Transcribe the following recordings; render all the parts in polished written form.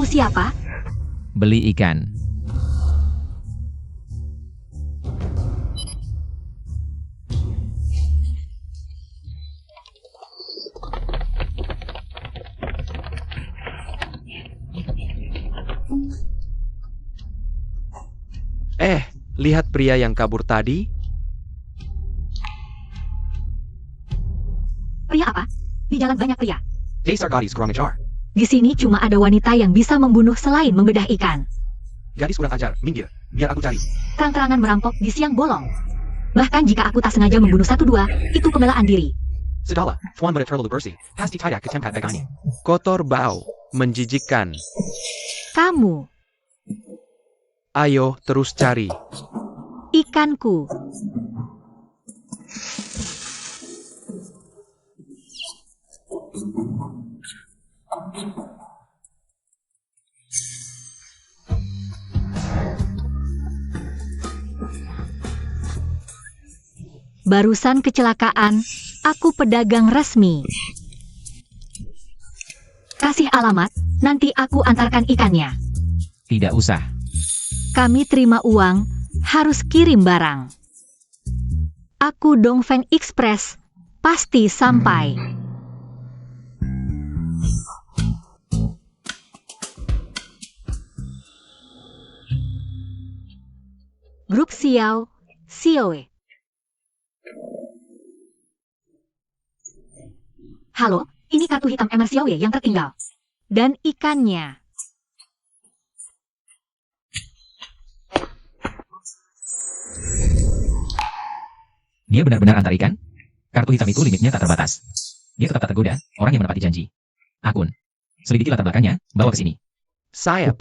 Siapa? Beli ikan. Lihat pria yang kabur tadi? Pria apa? Di jalan banyak pria. Dasar gadis kurang ajar. Di sini cuma ada wanita yang bisa membunuh selain membedah ikan. Gadis kurang ajar, minggir. Biar aku cari. Terang-terangan merampok di siang bolong. Bahkan jika aku tak sengaja membunuh satu dua, itu pembelaan diri. Sudahlah, Tuan muda terlalu bersih. Pasti tidak ke tempat begini. Kotor bau, menjijikkan. Kamu, Ayo terus cari. ikanku. Barusan kecelakaan, aku pedagang resmi. Kasih alamat, nanti aku antarkan ikannya. Tidak usah. Kami terima uang, harus kirim barang. Aku Dongfeng Express, pasti sampai. Grup Xiao, Xiaoe. Halo, ini kartu hitam Emer Xiaoye yang tertinggal. Dan ikannya. Dia benar-benar antar ikan? Kartu hitam itu limitnya tak terbatas. Dia tetap tak tergoda, orang yang menepati janji. Akun. Selidiki latar belakangnya, bawa ke sini. Sayap.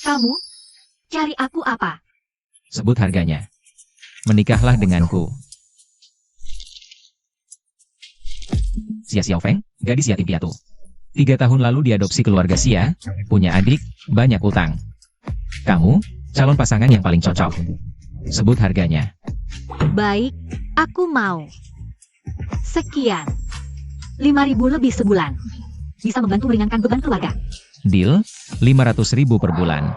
Kamu? Cari aku apa? Sebut harganya. Menikahlah denganku. Xia Xiaofeng, gadis yatim piatu. 3 tahun lalu diadopsi keluarga Xia, punya adik, banyak utang. Kamu, calon pasangan yang paling cocok. Sebut harganya. Baik, aku mau. Sekian. 5.000 lebih sebulan. Bisa membantu meringankan beban keluarga. Deal, 500.000 per bulan.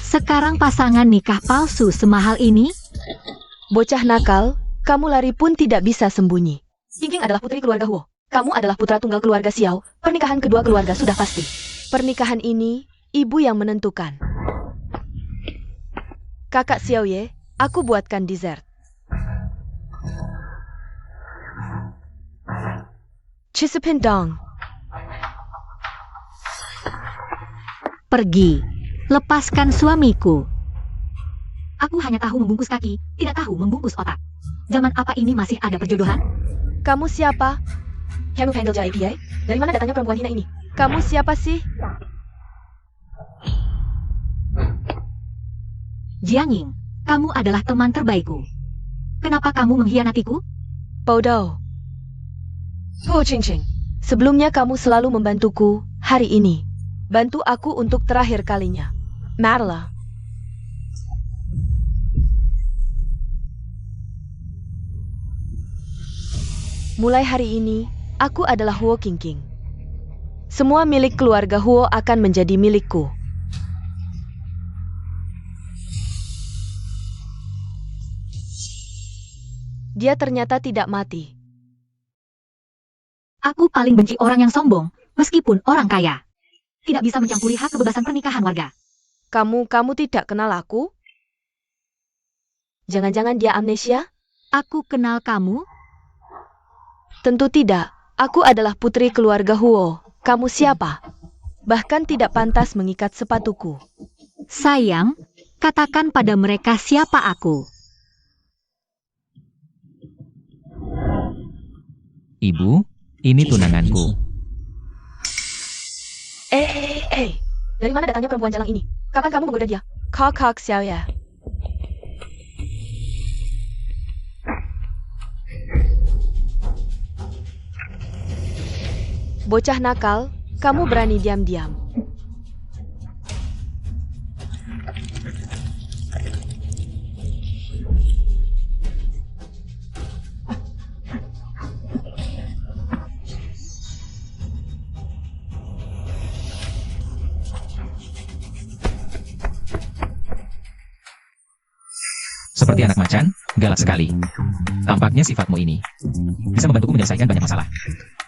Sekarang pasangan nikah palsu semahal ini? Bocah nakal, kamu lari pun tidak bisa sembunyi. Jingjing adalah putri keluarga Huo. Kamu adalah putra tunggal keluarga Xiao. Pernikahan kedua keluarga sudah pasti. Pernikahan ini, ibu yang menentukan. Kakak Xiaoye, aku buatkan dessert. Chisipin dong. Pergi. Lepaskan suamiku. Aku hanya tahu membungkus kaki, tidak tahu membungkus otak. Zaman apa ini masih ada perjodohan? Kamu siapa? Kamu handle JIPA? Dari mana datangnya perempuan hina ini? Kamu siapa sih? Jianging, kamu adalah teman terbaikku. Kenapa kamu mengkhianatiku? Bodoh. Hu Qingqing. Sebelumnya kamu selalu membantuku, hari ini. Bantu aku untuk terakhir kalinya. Marla. Mulai hari ini, aku adalah Huo Qingqing. Semua milik keluarga Huo akan menjadi milikku. Dia ternyata tidak mati. Aku paling benci orang yang sombong, meskipun orang kaya. Tidak bisa mencampuri hak kebebasan pernikahan warga. Kamu tidak kenal aku? Jangan-jangan dia amnesia? Aku kenal kamu? Tentu tidak. Aku adalah putri keluarga Huo. Kamu siapa? Bahkan tidak pantas mengikat sepatuku. Sayang, katakan pada mereka siapa aku. Ibu, ini tunanganku. Dari mana datangnya perempuan jalang ini? Kapan kamu menggoda dia? Kok Xiaoye. Bocah nakal, kamu berani diam-diam. Seperti anak macan, galak sekali. Tampaknya sifatmu ini bisa membantuku menyelesaikan banyak masalah.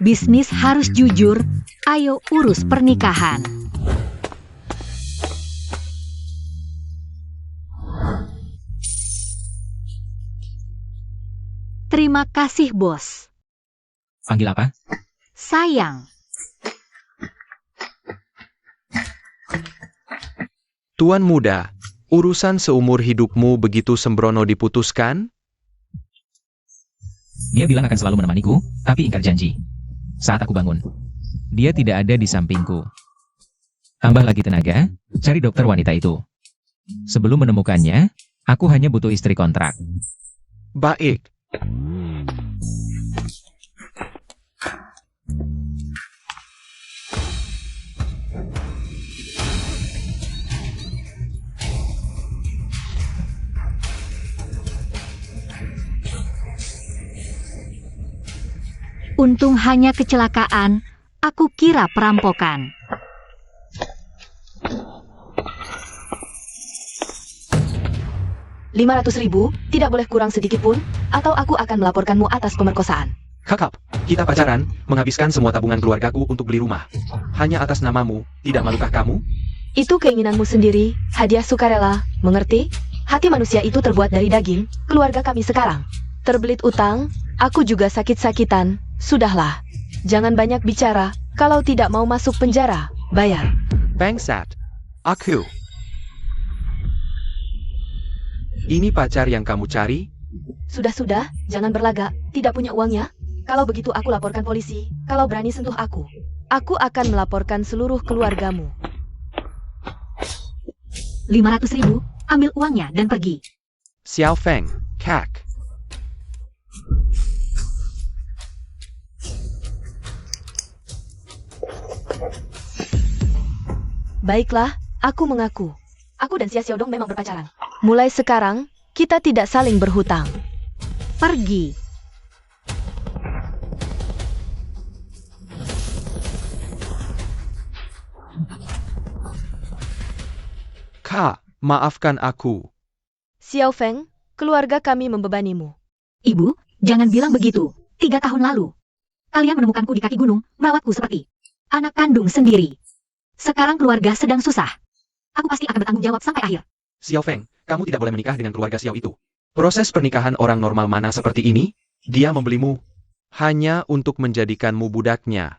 Bisnis harus jujur, ayo urus pernikahan. Terima kasih, bos. Panggil apa? Sayang. Tuan muda, urusan seumur hidupmu begitu sembrono diputuskan? Dia bilang akan selalu menemaniku, tapi ingkar janji. Saat aku bangun, dia tidak ada di sampingku. Tambah lagi tenaga, cari dokter wanita itu. Sebelum menemukannya, aku hanya butuh istri kontrak. Baik. Untung hanya kecelakaan, aku kira perampokan. Rp500.000, tidak boleh kurang sedikit pun, atau aku akan melaporkanmu atas pemerkosaan. Kakak, kita pacaran, menghabiskan semua tabungan keluargaku untuk beli rumah. Hanya atas namamu, tidak malukah kamu? Itu keinginanmu sendiri, hadiah sukarela, mengerti? Hati manusia itu terbuat dari daging, keluarga kami sekarang. Terbelit utang, aku juga sakit-sakitan, sudahlah. Jangan banyak bicara, kalau tidak mau masuk penjara, bayar. Bangsat. Aku. Ini pacar yang kamu cari? Sudah-sudah, jangan berlagak, tidak punya uangnya? Kalau begitu aku laporkan polisi, kalau berani sentuh aku. Aku akan melaporkan seluruh keluargamu. 500.000, ambil uangnya dan pergi. Xiao Feng, Kak. Baiklah, aku mengaku. Aku dan Xia Xiaodong memang berpacaran. Mulai sekarang, kita tidak saling berhutang. Pergi. Kak, maafkan aku. Xiao Feng, keluarga kami membebanimu. Ibu, jangan bilang begitu. 3 tahun lalu, kalian menemukanku di kaki gunung, merawatku seperti anak kandung sendiri. Sekarang keluarga sedang susah. Aku pasti akan bertanggung jawab sampai akhir. Xiao Feng, kamu tidak boleh menikah dengan keluarga Xiao itu. Proses pernikahan orang normal mana seperti ini? Dia membelimu hanya untuk menjadikanmu budaknya.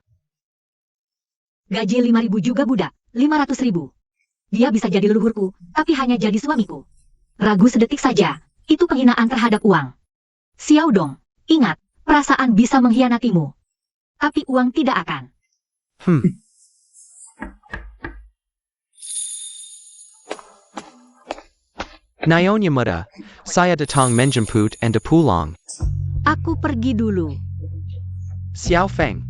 Gaji 5.000 juga budak, 500.000. Dia bisa jadi leluhurku, tapi hanya jadi suamiku. Ragu sedetik saja, itu penghinaan terhadap uang. Xiaodong, ingat, perasaan bisa mengkhianatimu. Tapi uang tidak akan. Nyonya muda, saya datang menjemput Anda pulang. Aku pergi dulu. Xiao Feng.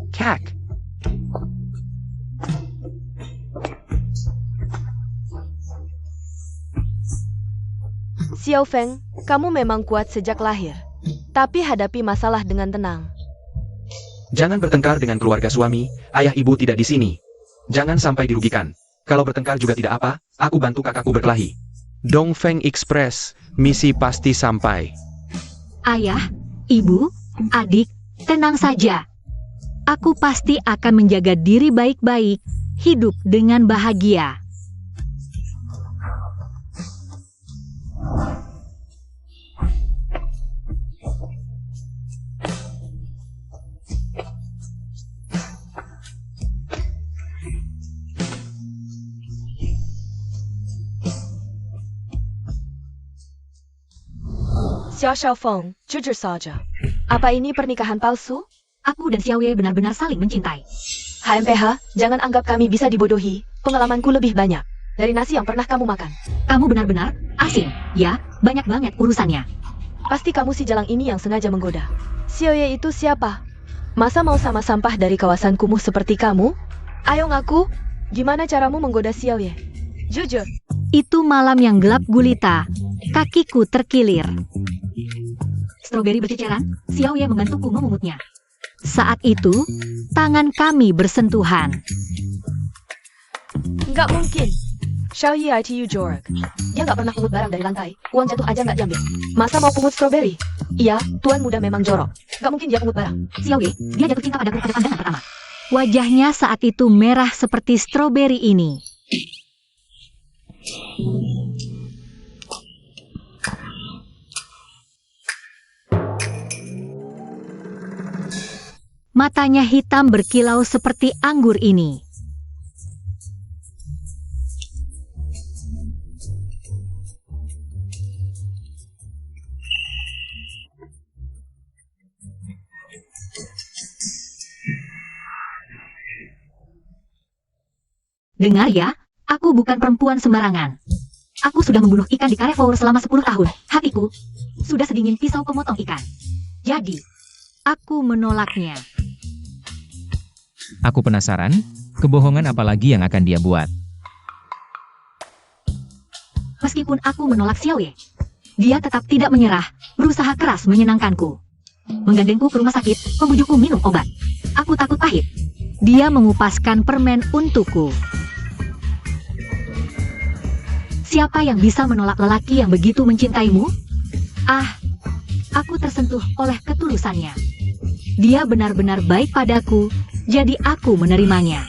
Kak. Xiao Feng, kamu memang kuat sejak lahir. Tapi hadapi masalah dengan tenang. Jangan bertengkar dengan keluarga suami, ayah ibu tidak di sini. Jangan sampai dirugikan. Kalau bertengkar juga tidak apa, aku bantu kakakku berkelahi. Dongfeng Express, misi pasti sampai. Ayah, ibu, adik, tenang saja. Aku pasti akan menjaga diri baik-baik, hidup dengan bahagia. Xiao Feng, jujur saja. Apa ini pernikahan palsu? Aku dan Xiao Ye benar-benar saling mencintai. HMPH, jangan anggap kami bisa dibodohi. Pengalamanku lebih banyak dari nasi yang pernah kamu makan. Kamu benar-benar asing, ya, banyak banget urusannya. Pasti kamu si jalang ini yang sengaja menggoda. Xiao Ye itu siapa? Masa mau sama sampah dari kawasan kumuh seperti kamu? Ayo ngaku, gimana caramu menggoda Xiao Ye? Jujur. Itu malam yang gelap gulita, kakiku terkilir. Stroberi berceceran, Xiao Ye membantuku memungutnya. Saat itu, tangan kami bersentuhan. Nggak mungkin. Xiaoyi ITU jorok. Dia nggak pernah pungut barang dari lantai. Uang jatuh aja nggak diambil. Masa mau pungut stroberi? Iya, tuan muda memang jorok. Nggak mungkin dia pungut barang. Xiao Ye, dia jatuh cinta padaku pada pandangan pertama. Wajahnya saat itu merah seperti stroberi ini. Matanya hitam berkilau seperti anggur ini. Dengar ya, aku bukan perempuan sembarangan. Aku sudah membunuh ikan di Carrefour selama 10 tahun. Hatiku sudah sedingin pisau pemotong ikan. Jadi, aku menolaknya. Aku penasaran, kebohongan apa lagi yang akan dia buat? Meskipun aku menolak Xiao Ye, dia tetap tidak menyerah, berusaha keras menyenangkanku. Menggandengku ke rumah sakit, membujukku minum obat. Aku takut pahit. Dia mengupaskan permen untukku. Siapa yang bisa menolak lelaki yang begitu mencintaimu? Ah, aku tersentuh oleh ketulusannya. Dia benar-benar baik padaku, jadi aku menerimanya.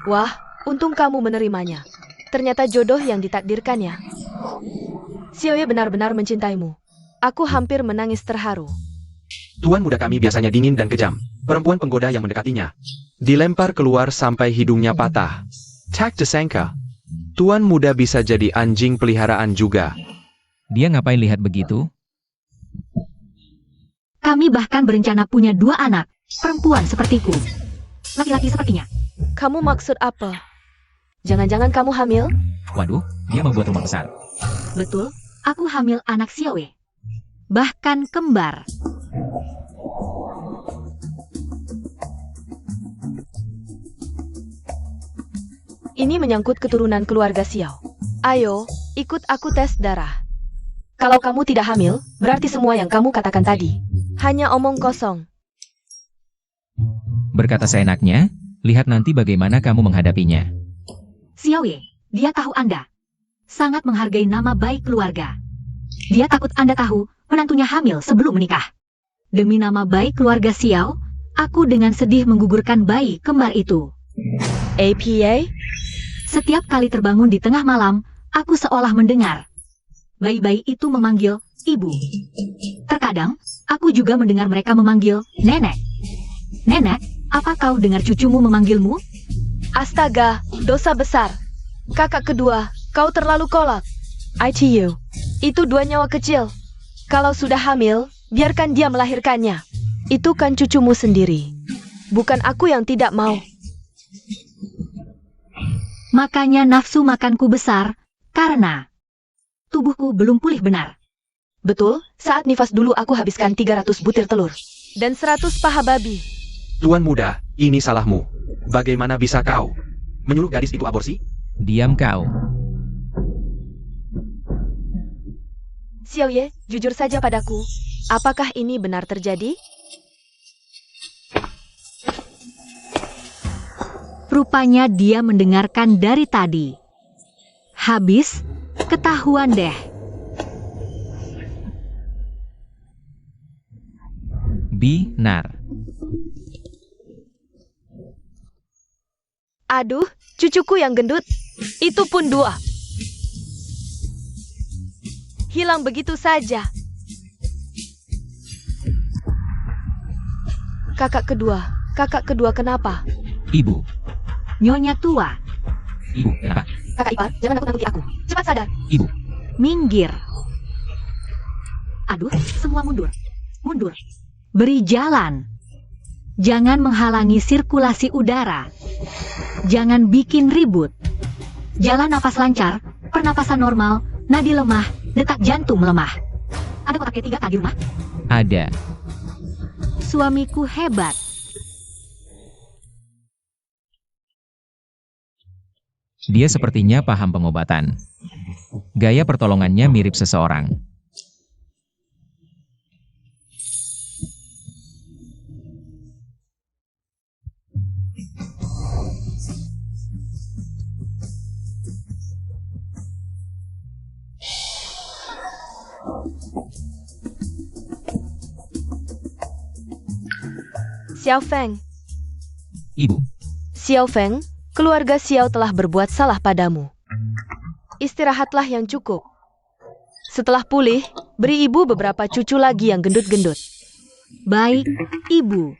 Wah, untung kamu menerimanya. Ternyata jodoh yang ditakdirkannya. Xiaoye benar-benar mencintaimu. Aku hampir menangis terharu. Tuan muda kami biasanya dingin dan kejam. Perempuan penggoda yang mendekatinya dilempar keluar sampai hidungnya patah. Tak disangka, tuan muda bisa jadi anjing peliharaan juga. Dia ngapain lihat begitu? Kami bahkan berencana punya 2 anak, perempuan sepertiku. Laki-laki sepertinya. Kamu maksud apa? Jangan-jangan kamu hamil? Waduh, dia membuat rumah besar. Betul, aku hamil anak Xiao Ye. Bahkan kembar. Ini menyangkut keturunan keluarga Xiao. Ayo, ikut aku tes darah. Kalau kamu tidak hamil, berarti semua yang kamu katakan tadi hanya omong kosong. Berkata seenaknya, lihat nanti bagaimana kamu menghadapinya. Xiao Ye, dia tahu Anda sangat menghargai nama baik keluarga. Dia takut Anda tahu menantunya hamil sebelum menikah. Demi nama baik keluarga Xiao, aku dengan sedih menggugurkan bayi kembar itu. APA? Setiap kali terbangun di tengah malam, aku seolah mendengar bayi-bayi itu memanggil ibu. Terkadang, aku juga mendengar mereka memanggil nenek. Nenek, apa kau dengar cucumu memanggilmu? Astaga, dosa besar. Kakak kedua, kau terlalu kolot. ITU, itu 2 nyawa kecil. Kalau sudah hamil, biarkan dia melahirkannya. Itu kan cucumu sendiri. Bukan aku yang tidak mau. Makanya nafsu makanku besar, karena tubuhku belum pulih benar. Betul, saat nifas dulu aku habiskan 300 butir telur. Dan 100 paha babi. Tuan muda, ini salahmu. Bagaimana bisa kau menyuruh gadis itu aborsi? Diam kau. Xiaoye, jujur saja padaku. Apakah ini benar terjadi? Rupanya dia mendengarkan dari tadi. Habis, ketahuan deh. Binar. Aduh, cucuku yang gendut. Itu pun 2. Hilang begitu saja. Kakak kedua kenapa? Ibu. Nyonya tua, Ibu, kenapa? Kakak ipar, jangan nakut-nakuti aku. Cepat sadar. Ibu. minggir. Aduh, semua mundur. Mundur. Beri jalan. Jangan menghalangi sirkulasi udara. Jangan bikin ribut. Jalan napas lancar, pernapasan normal, nadi lemah, detak jantung melemah. Ada kotak E3K di rumah? Ada. Suamiku hebat. Dia sepertinya paham pengobatan. Gaya pertolongannya mirip seseorang. Xiao Feng. Ibu, Xiao Feng, keluarga Xiao telah berbuat salah padamu. Istirahatlah yang cukup. Setelah pulih, beri ibu beberapa cucu lagi yang gendut-gendut. Baik, Ibu.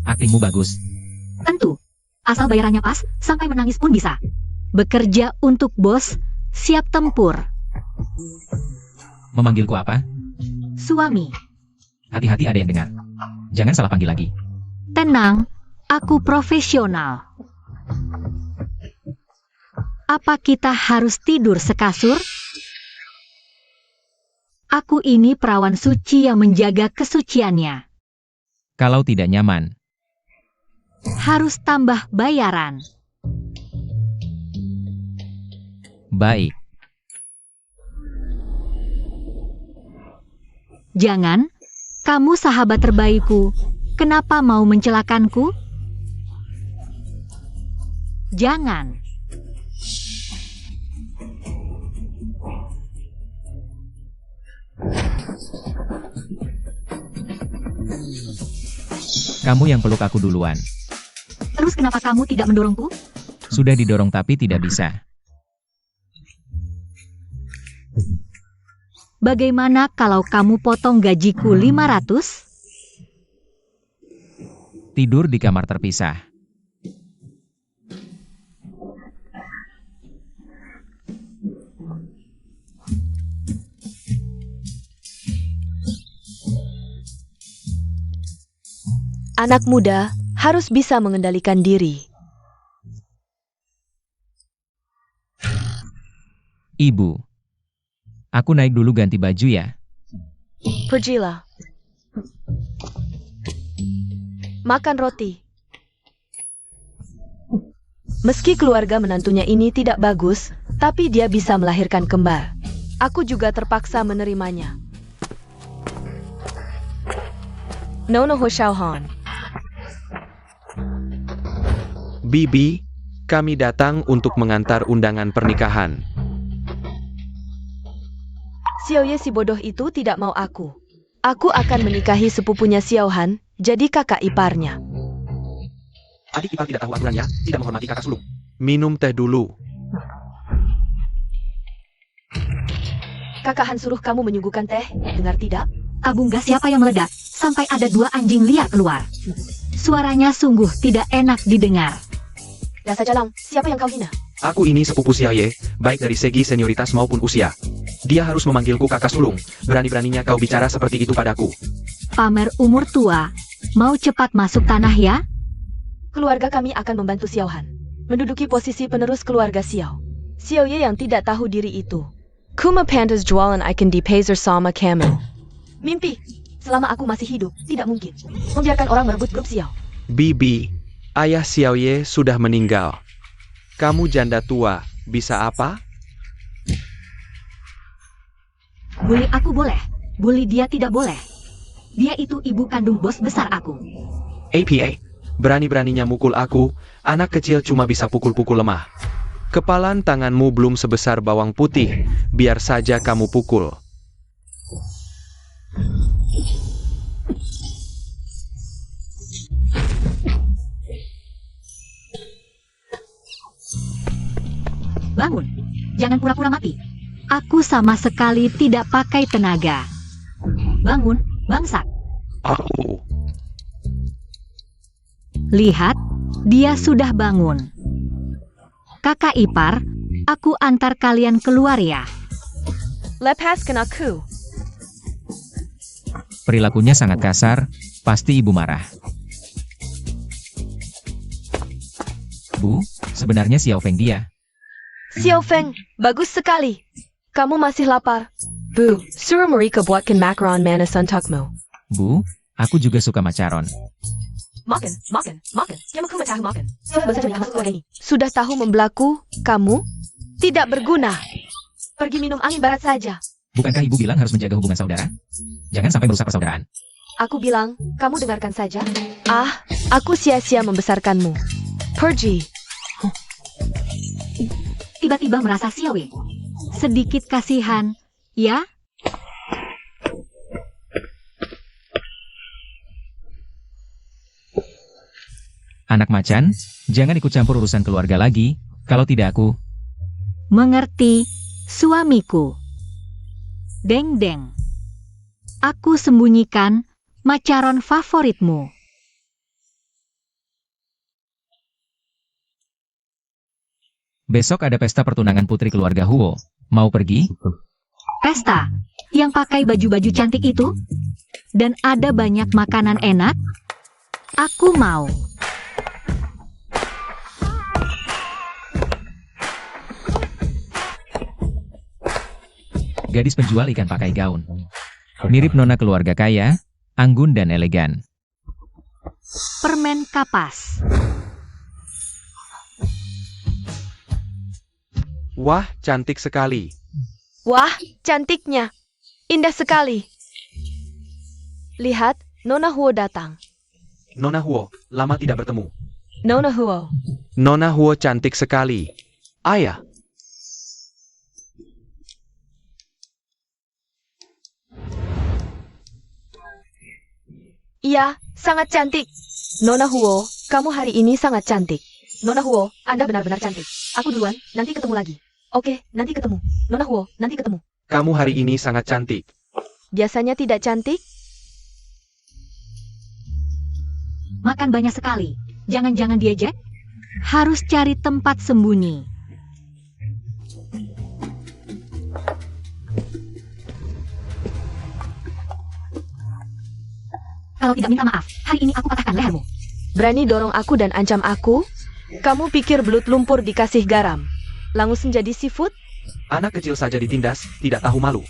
aktingmu bagus. Tentu. Asal bayarannya pas, sampai menangis pun bisa. Bekerja untuk bos, siap tempur. Memanggilku apa? Suami. Hati-hati ada yang dengar. Jangan salah panggil lagi. Tenang, aku profesional. Apa kita harus tidur sekasur? Aku ini perawan suci yang menjaga kesuciannya. Kalau tidak nyaman, Harus tambah bayaran. baik. Jangan, kamu sahabat terbaikku. Kenapa mau mencelakanku? Jangan. Kamu yang peluk aku duluan. Terus kenapa kamu tidak mendorongku? Sudah didorong tapi tidak bisa. Bagaimana kalau kamu potong gajiku 500? Tidur di kamar terpisah. Anak muda harus bisa mengendalikan diri. Ibu, aku naik dulu ganti baju ya. Pergilah. Makan roti. Meski keluarga menantunya ini tidak bagus, tapi dia bisa melahirkan kembar. Aku juga terpaksa menerimanya. Nono Ho Xiaohan. Bibi, kami datang untuk mengantar undangan pernikahan. Xiaoye si bodoh itu tidak mau aku. Aku akan menikahi sepupunya Xiaohan, jadi kakak iparnya. Adik ipar tidak tahu aturannya, tidak menghormati kakak sulung. Minum teh dulu. Kakak Han suruh kamu menyuguhkan teh, dengar tidak? Tabung gas siapa yang meledak? Sampai ada 2 anjing liar keluar. Suaranya sungguh tidak enak didengar. Dasar jalang, siapa yang kau hina? Aku ini sepupu Xiaoye, baik dari segi senioritas maupun usia. Dia harus memanggilku kakak sulung. Berani-beraninya kau bicara seperti itu padaku. Pamer umur tua. Mau cepat masuk tanah ya? Keluarga kami akan membantu Xiaohan menduduki posisi penerus keluarga Xiao. Xiaoye yang tidak tahu diri itu. Kuma pandas jualan ikan di Pasar sama kamu. Mimpi. Selama aku masih hidup, tidak mungkin membiarkan orang merebut grup Xiao. Bibi, ayah Xiaoye sudah meninggal. Kamu janda tua, bisa apa? Bully aku boleh. Bully dia tidak boleh. Dia itu ibu kandung bos besar aku. APA, berani-beraninya mukul aku, anak kecil cuma bisa pukul-pukul lemah. Kepalan tanganmu belum sebesar bawang putih, biar saja kamu pukul. Bangun. Jangan pura-pura mati. Aku sama sekali tidak pakai tenaga. Bangun, bangsat. Aku. Lihat, dia sudah bangun. Kakak ipar, aku antar kalian keluar ya. Lepaskan aku. Perilakunya sangat kasar, pasti ibu marah. Bu, sebenarnya Xiao Feng dia. Xiao Feng, bagus sekali. Kamu masih lapar? Bu, suruh mereka buatkan macaron manis untukmu. Bu, aku juga suka macaron. Makan. Yang aku tahu makan. Sudah tahu membelaku, kamu? Tidak berguna. Pergi minum angin barat saja. Bukankah ibu bilang harus menjaga hubungan saudara? Jangan sampai merusak persaudaraan. Aku bilang, kamu dengarkan saja. Ah, aku sia-sia membesarkanmu. Pergi. Tiba-tiba merasa Xiaoye. sedikit kasihan, ya? Anak macan, jangan ikut campur urusan keluarga lagi, kalau tidak aku. Mengerti, suamiku. Deng-deng. Aku sembunyikan macaron favoritmu. Besok ada pesta pertunangan putri keluarga Huo. Mau pergi? Pesta, yang pakai baju-baju cantik itu? Dan ada banyak makanan enak? Aku mau. Gadis penjual ikan pakai gaun. Mirip nona keluarga kaya, anggun dan elegan. Permen kapas. Wah, cantik sekali. Wah, cantiknya. Indah sekali. Lihat, Nona Huo datang. Nona Huo, lama tidak bertemu. Nona Huo. Nona Huo cantik sekali. Ayah, Iya, sangat cantik. Nona Huo, kamu hari ini sangat cantik. Nona Huo, Anda benar-benar cantik. Aku duluan, nanti ketemu lagi. Oke, nanti ketemu. Nona Huo, nanti ketemu. kamu hari ini sangat cantik. Biasanya tidak cantik? Makan banyak sekali. Jangan-jangan diejek? Harus cari tempat sembunyi. Kalau tidak minta maaf, hari ini aku patahkan lehermu. Berani dorong aku dan ancam aku? Kamu pikir belut lumpur dikasih garam? Langsung jadi seafood? Anak kecil saja ditindas, tidak tahu malu.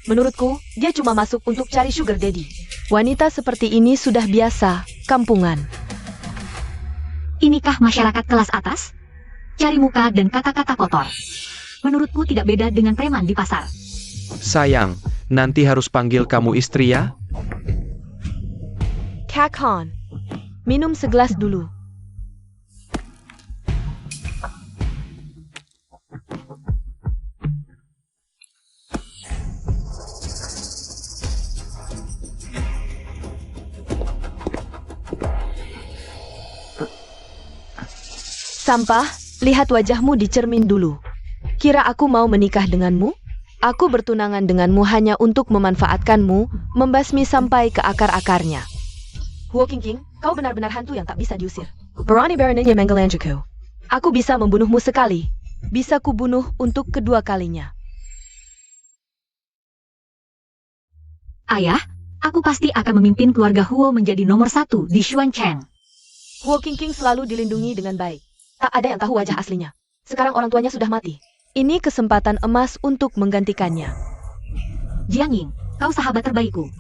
Menurutku, dia cuma masuk untuk cari sugar daddy. Wanita seperti ini sudah biasa, kampungan. Inikah masyarakat kelas atas? Cari muka dan kata-kata kotor. Menurutku tidak beda dengan preman di pasar. Sayang, nanti harus panggil kamu istri ya? Kakon, minum segelas dulu. Sampah, lihat wajahmu di cermin dulu. Kira aku mau menikah denganmu? Aku bertunangan denganmu hanya untuk memanfaatkanmu, membasmi sampai ke akar-akarnya. Huo Qingqing, kau benar-benar hantu yang tak bisa diusir. Berani beraninya Menggelanjaku. Aku bisa membunuhmu sekali. Bisa kubunuh untuk kedua kalinya. Ayah, aku pasti akan memimpin keluarga Huo menjadi nomor 1 di Xuancheng. Huo Qingqing selalu dilindungi dengan baik. Tak ada yang tahu wajah aslinya. Sekarang orang tuanya sudah mati. Ini kesempatan emas untuk menggantikannya. Jiang Ying, kau sahabat terbaikku.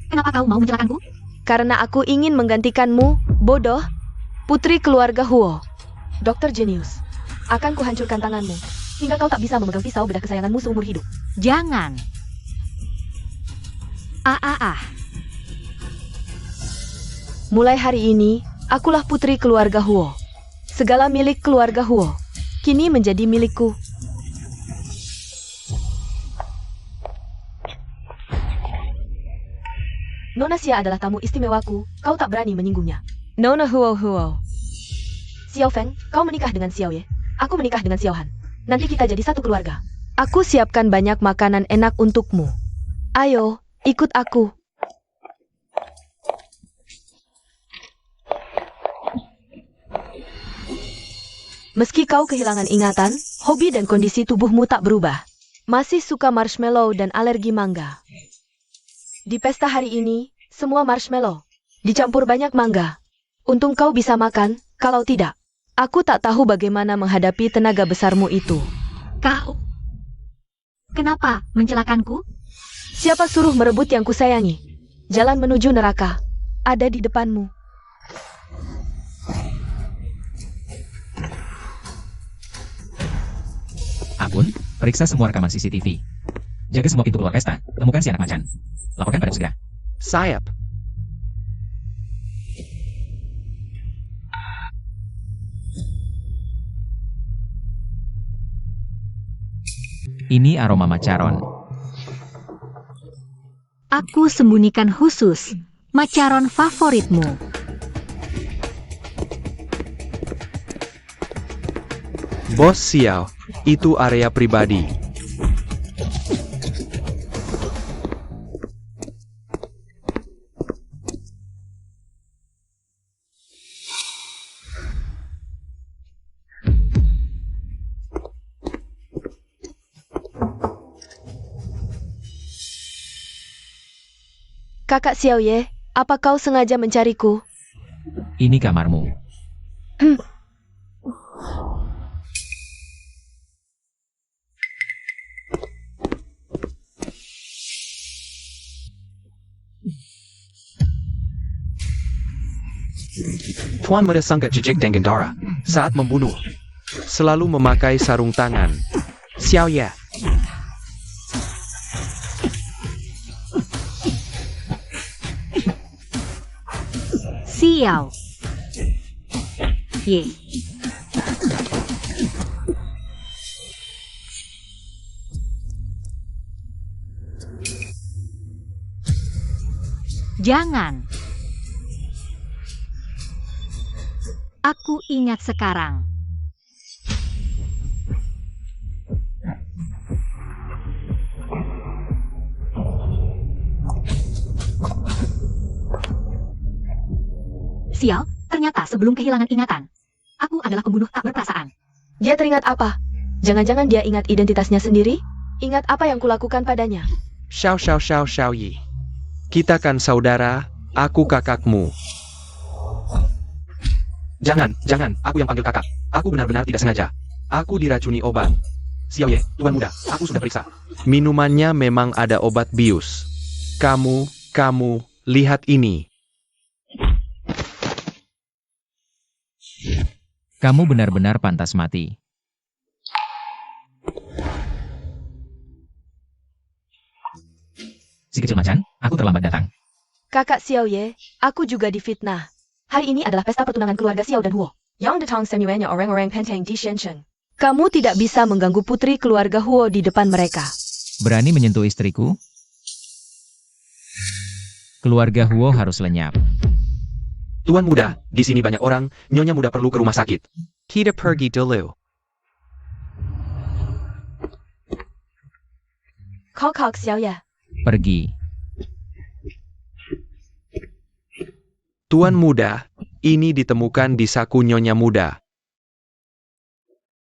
Kenapa kau mau mencelakanku? Karena aku ingin menggantikanmu, bodoh, putri keluarga Huo. Dokter Jenius, akan kuhancurkan tanganmu, hingga kau tak bisa memegang pisau bedah kesayanganmu seumur hidup. Jangan. Mulai hari ini, akulah putri keluarga Huo. Segala milik keluarga Huo, kini menjadi milikku. Nona Xia adalah tamu istimewaku, kau tak berani menyinggungnya. Nona Huo Huo. Xiao Feng, kau menikah dengan Xiao Ye. Aku menikah dengan Xiao Han. Nanti kita jadi satu keluarga. Aku siapkan banyak makanan enak untukmu. Ayo, ikut aku. Meski kau kehilangan ingatan, hobi dan kondisi tubuhmu tak berubah. Masih suka marshmallow dan alergi mangga. Di pesta hari ini, semua marshmallow. Dicampur banyak mangga. Untung kau bisa makan, kalau tidak, aku tak tahu bagaimana menghadapi tenaga besarmu itu. Kau. Kenapa mencelakanku? Siapa suruh merebut yang kusayangi? Jalan menuju neraka ada di depanmu. Akun, periksa semua rekaman CCTV. Jaga semua pintu keluar pesta, temukan si anak macan. Laporkan pada segera. Sayap. Ini aroma macaron. Aku sembunyikan khusus macaron favoritmu. Bos Xiao, itu area pribadi. Kakak Xiaoye, apa kau sengaja mencariku? Ini kamarmu. Tuan Muda sangat jijik dengan Dara saat membunuh. Selalu memakai sarung tangan. Xiaoye. Xiao. Ye. Jangan. Aku ingat sekarang. Xiao, ternyata sebelum kehilangan ingatan, aku adalah pembunuh tak berperasaan. Dia teringat apa? Jangan-jangan dia ingat identitasnya sendiri? Ingat apa yang kulakukan padanya? Xiao Yi. Kita kan saudara, aku kakakmu. Jangan, aku yang panggil kakak. Aku benar-benar tidak sengaja. Aku diracuni obat. Xiaoye, Tuan Muda, aku sudah periksa. Minumannya memang ada obat bius. Kamu, lihat ini. Kamu benar-benar pantas mati. Si kecil macan, aku terlambat datang. Kakak Xiaoye, aku juga difitnah. Hari ini adalah pesta pertunangan keluarga Xiao dan Huo. Yang datang semuanya orang-orang penting di Shenzhen. Kamu tidak bisa mengganggu putri keluarga Huo di depan mereka. Berani menyentuh istriku? Keluarga Huo harus lenyap. Tuan Muda, di sini banyak orang, Nyonya Muda perlu ke rumah sakit. Kita pergi dulu. Kau Xiaoye. Pergi. Tuan Muda, ini ditemukan di saku Nyonya Muda.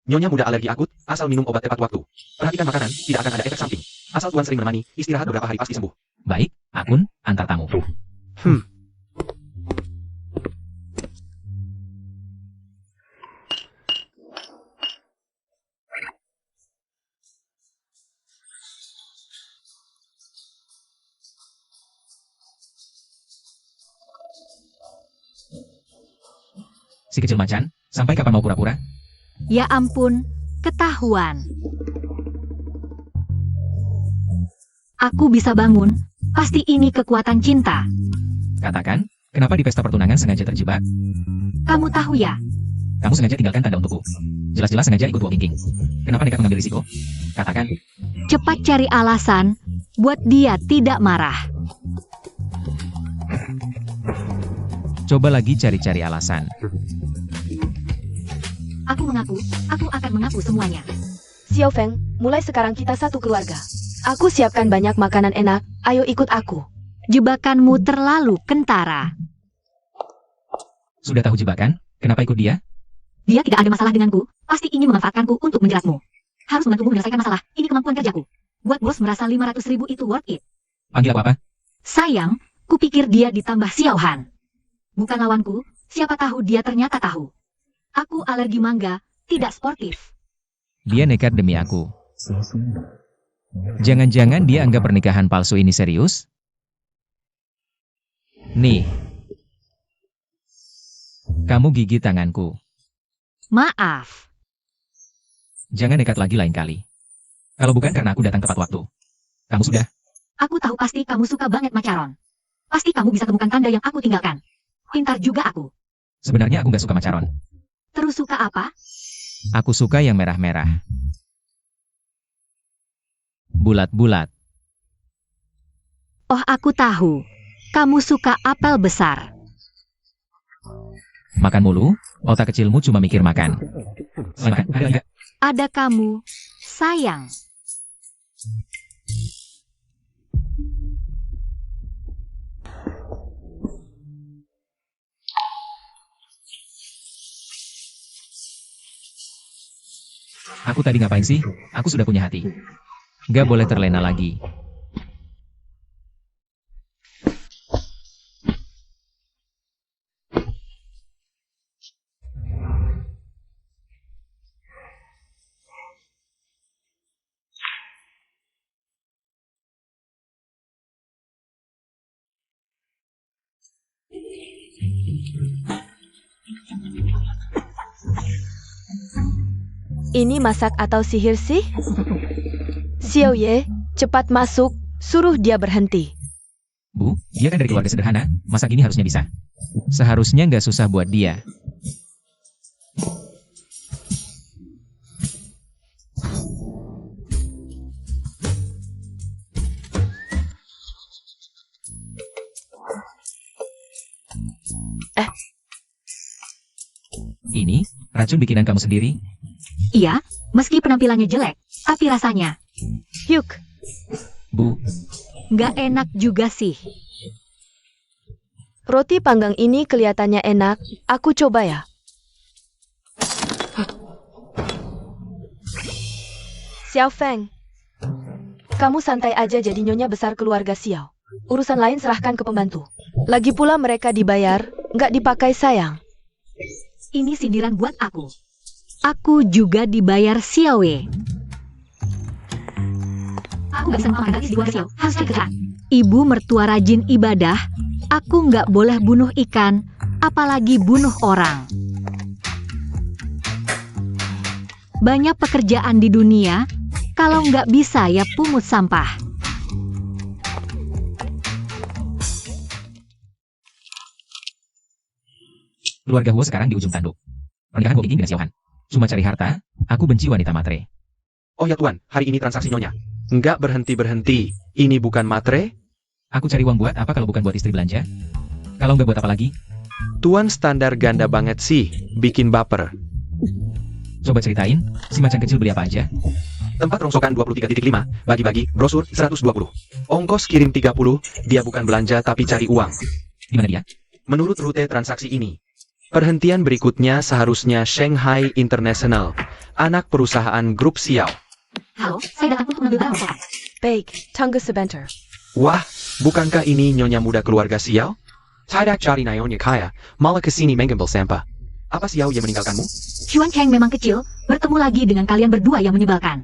Nyonya Muda alergi akut, asal minum obat tepat waktu. Perhatikan makanan, tidak akan ada efek samping. Asal Tuan sering menemani, istirahat beberapa hari pasti sembuh. Baik, Akun, antar tamu. Si kecil macan, sampai kapan mau pura-pura? Ya ampun, ketahuan. Aku bisa bangun, pasti ini kekuatan cinta. Katakan, kenapa di pesta pertunangan sengaja terjebak? Kamu tahu ya? Kamu sengaja tinggalkan tanda untukku. Jelas-jelas sengaja ikut walking. Kenapa nekat mengambil risiko? Katakan. Cepat cari alasan, buat dia tidak marah. Coba lagi cari-cari alasan. Aku akan mengaku semuanya. Xiao Feng, mulai sekarang kita satu keluarga. Aku siapkan banyak makanan enak, ayo ikut aku. Jebakanmu terlalu kentara. Sudah tahu jebakan? Kenapa ikut dia? Dia tidak ada masalah denganku, pasti ingin memanfaatkanku untuk menjeratmu. Harus membantumu menyelesaikan masalah, ini kemampuan kerjaku. Buat bos merasa 500.000 itu worth it. Panggil aku apa? Sayang, kupikir dia ditambah Xiao Han. Bukan lawanku, siapa tahu dia ternyata tahu. Aku alergi mangga, tidak sportif. Dia nekat demi aku. Jangan-jangan dia anggap pernikahan palsu ini serius? Nih. Kamu gigit tanganku. Maaf. Jangan nekat lagi lain kali. Kalau bukan karena aku datang tepat waktu. Kamu sudah. Aku tahu pasti kamu suka banget macaron. Pasti kamu bisa temukan tanda yang aku tinggalkan. Pintar juga aku. Sebenarnya aku gak suka macaron. Terus suka apa? Aku suka yang merah-merah. bulat-bulat. Oh, aku tahu. Kamu suka apel besar. Makan mulu, otak kecilmu cuma mikir makan. Selain makan, ada enggak? Ada kamu, sayang. Aku tadi ngapain sih? Aku sudah punya hati. Gak boleh terlena lagi. Ini masak atau sihir sih? Xiao Ye, cepat masuk, suruh dia berhenti. Bu, dia kan dari keluarga sederhana, masak ini harusnya bisa. Seharusnya nggak susah buat dia. Ini, racun bikinan kamu sendiri? Iya, meski penampilannya jelek, tapi rasanya Hyuk, Bu, nggak enak juga sih. roti panggang ini kelihatannya enak, aku coba ya. Xiao Feng, kamu santai aja jadi nyonya besar keluarga Xiao. Urusan lain serahkan ke pembantu. Lagi pula mereka dibayar, nggak dipakai sayang. Ini sindiran buat aku. Aku juga dibayar Xiao Wei. Aku nggak bisa makan gratis di luar Xiao, harus cari kerjaan. Ibu mertua rajin ibadah, aku nggak boleh bunuh ikan, apalagi bunuh orang. Banyak pekerjaan di dunia, kalau nggak bisa ya pungut sampah. keluarga Huo sekarang di ujung tanduk. Pernikahan Go King dengan Xiaohan. Cuma cari harta, aku benci wanita matre. Oh ya Tuan, hari ini transaksi nyonya. Nggak berhenti-berhenti. Ini bukan matre? Aku cari uang buat apa kalau bukan buat istri belanja? Kalau nggak buat apa lagi? Tuan standar ganda banget sih, bikin baper. Coba ceritain, si macan kecil beli apa aja? Tempat rongsokan 23.5, bagi-bagi, brosur 120. Ongkos kirim 30, dia bukan belanja tapi cari uang. Di mana dia? Menurut rute transaksi ini. Perhentian berikutnya seharusnya Shanghai International, anak perusahaan grup Xiao. Halo, saya datang untuk mengambil barang rongsokan. Baik, tunggu sebentar. Wah, bukankah ini nyonya muda keluarga Xiao? Tidak cari nyonya kaya, malah kesini mengambil sampah. Apa Xiao yang meninggalkanmu? Xuan Cheng memang kecil, bertemu lagi dengan kalian berdua yang menyebalkan.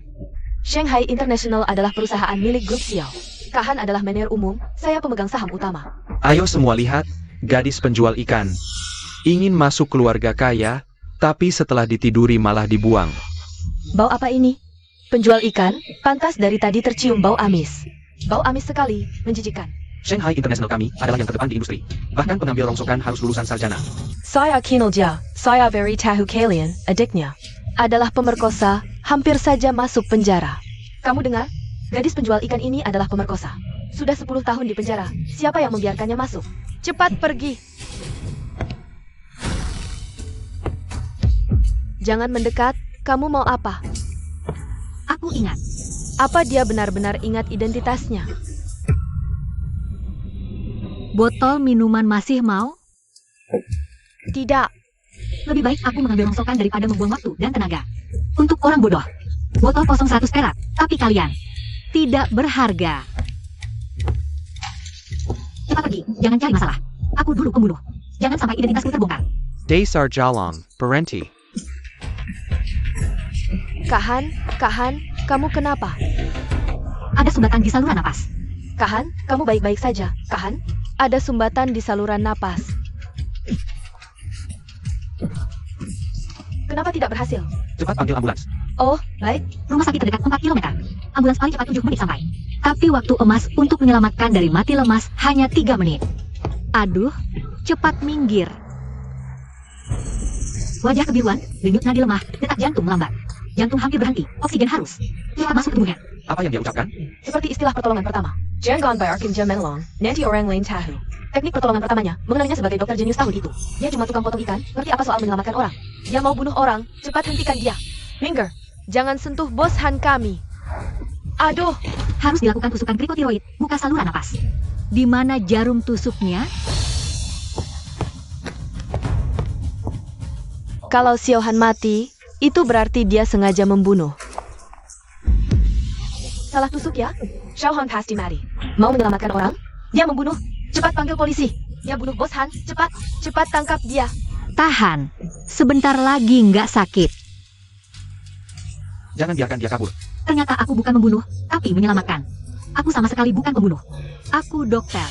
Shanghai International adalah perusahaan milik grup Xiao. Kahan adalah manajer umum, saya pemegang saham utama. Ayo semua lihat, gadis penjual ikan. Ingin masuk keluarga kaya, tapi setelah ditiduri malah dibuang. Bau apa ini? Penjual ikan, pantas dari tadi tercium bau amis. Bau amis sekali, menjijikan. Shanghai International kami adalah yang terdepan di industri. Bahkan pengambil rongsokan harus lulusan sarjana. Saya kinerja, saya very tahu kalian, adiknya. Adalah pemerkosa, hampir saja masuk penjara. Kamu dengar? Gadis penjual ikan ini adalah pemerkosa. Sudah 10 tahun di penjara, siapa yang membiarkannya masuk? Cepat pergi! Jangan mendekat, kamu mau apa? Aku ingat. Apa dia benar-benar ingat identitasnya? Botol minuman masih mau? Tidak. Lebih baik aku mengambil rongsokan daripada membuang waktu dan tenaga. Untuk orang bodoh. Botol kosong 100 perak, tapi kalian tidak berharga. Cepat pergi, jangan cari masalah. Aku dulu pembunuh. Jangan sampai identitasku terbongkar. Desar Jalong, Parenti. Kahan, kamu kenapa? Ada sumbatan di saluran napas. Kahan, kamu baik-baik saja. Kahan, ada sumbatan di saluran napas. Kenapa tidak berhasil? Cepat panggil ambulans. Oh, baik. Rumah sakit terdekat 4 km. Ambulans paling cepat 7 menit sampai. Tapi waktu emas untuk menyelamatkan dari mati lemas hanya 3 menit. Aduh, cepat minggir. Wajah kebiruan, denyut nadi lemah, detak jantung melambat. Jantung hampir berhenti, oksigen harus. Cepat masuk ke tubuhnya. Apa yang dia ucapkan? Seperti istilah pertolongan pertama. Jangan bayar Kim Menlong, nanti orang lain tahu. Teknik pertolongan pertamanya, mengenalinya sebagai dokter jenius tahun itu. Dia cuma tukang potong ikan, ngerti apa soal menyelamatkan orang. Dia mau bunuh orang, cepat hentikan dia. Minger, jangan sentuh bos Han kami. Aduh, Harus dilakukan tusukan krikotiroid, buka saluran napas. Di mana jarum tusuknya? kalau Xiao Han mati, itu berarti dia sengaja membunuh. Salah tusuk ya? Xiao Han pasti mati. Mau menyelamatkan orang? Dia membunuh. Cepat panggil polisi. Dia bunuh bos Han. Cepat tangkap dia. Tahan. Sebentar lagi nggak sakit. Jangan biarkan dia kabur. Ternyata aku bukan membunuh, tapi menyelamatkan. Aku sama sekali bukan pembunuh. Aku dokter.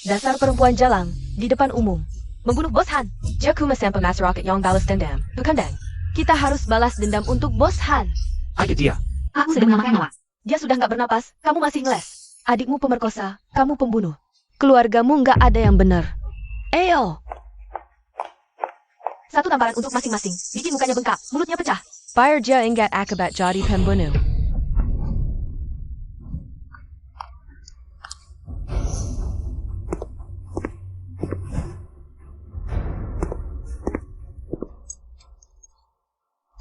Dasar perempuan jalang di depan umum. Membunuh bos Han. Dia cuma sampai Master Rocket yang balas dendam. Bukan dan? Kita harus balas dendam untuk bos Han. Ayo dia. Aku sedang menyelamatkan nyawa. Dia sudah nggak bernapas, kamu masih ngeles. Adikmu pemerkosa, kamu pembunuh. Keluargamu nggak ada yang benar. Eyo. Satu tamparan untuk masing-masing. Bikin mukanya bengkak, mulutnya pecah. Bayar dia ingat akibat jadi pembunuh.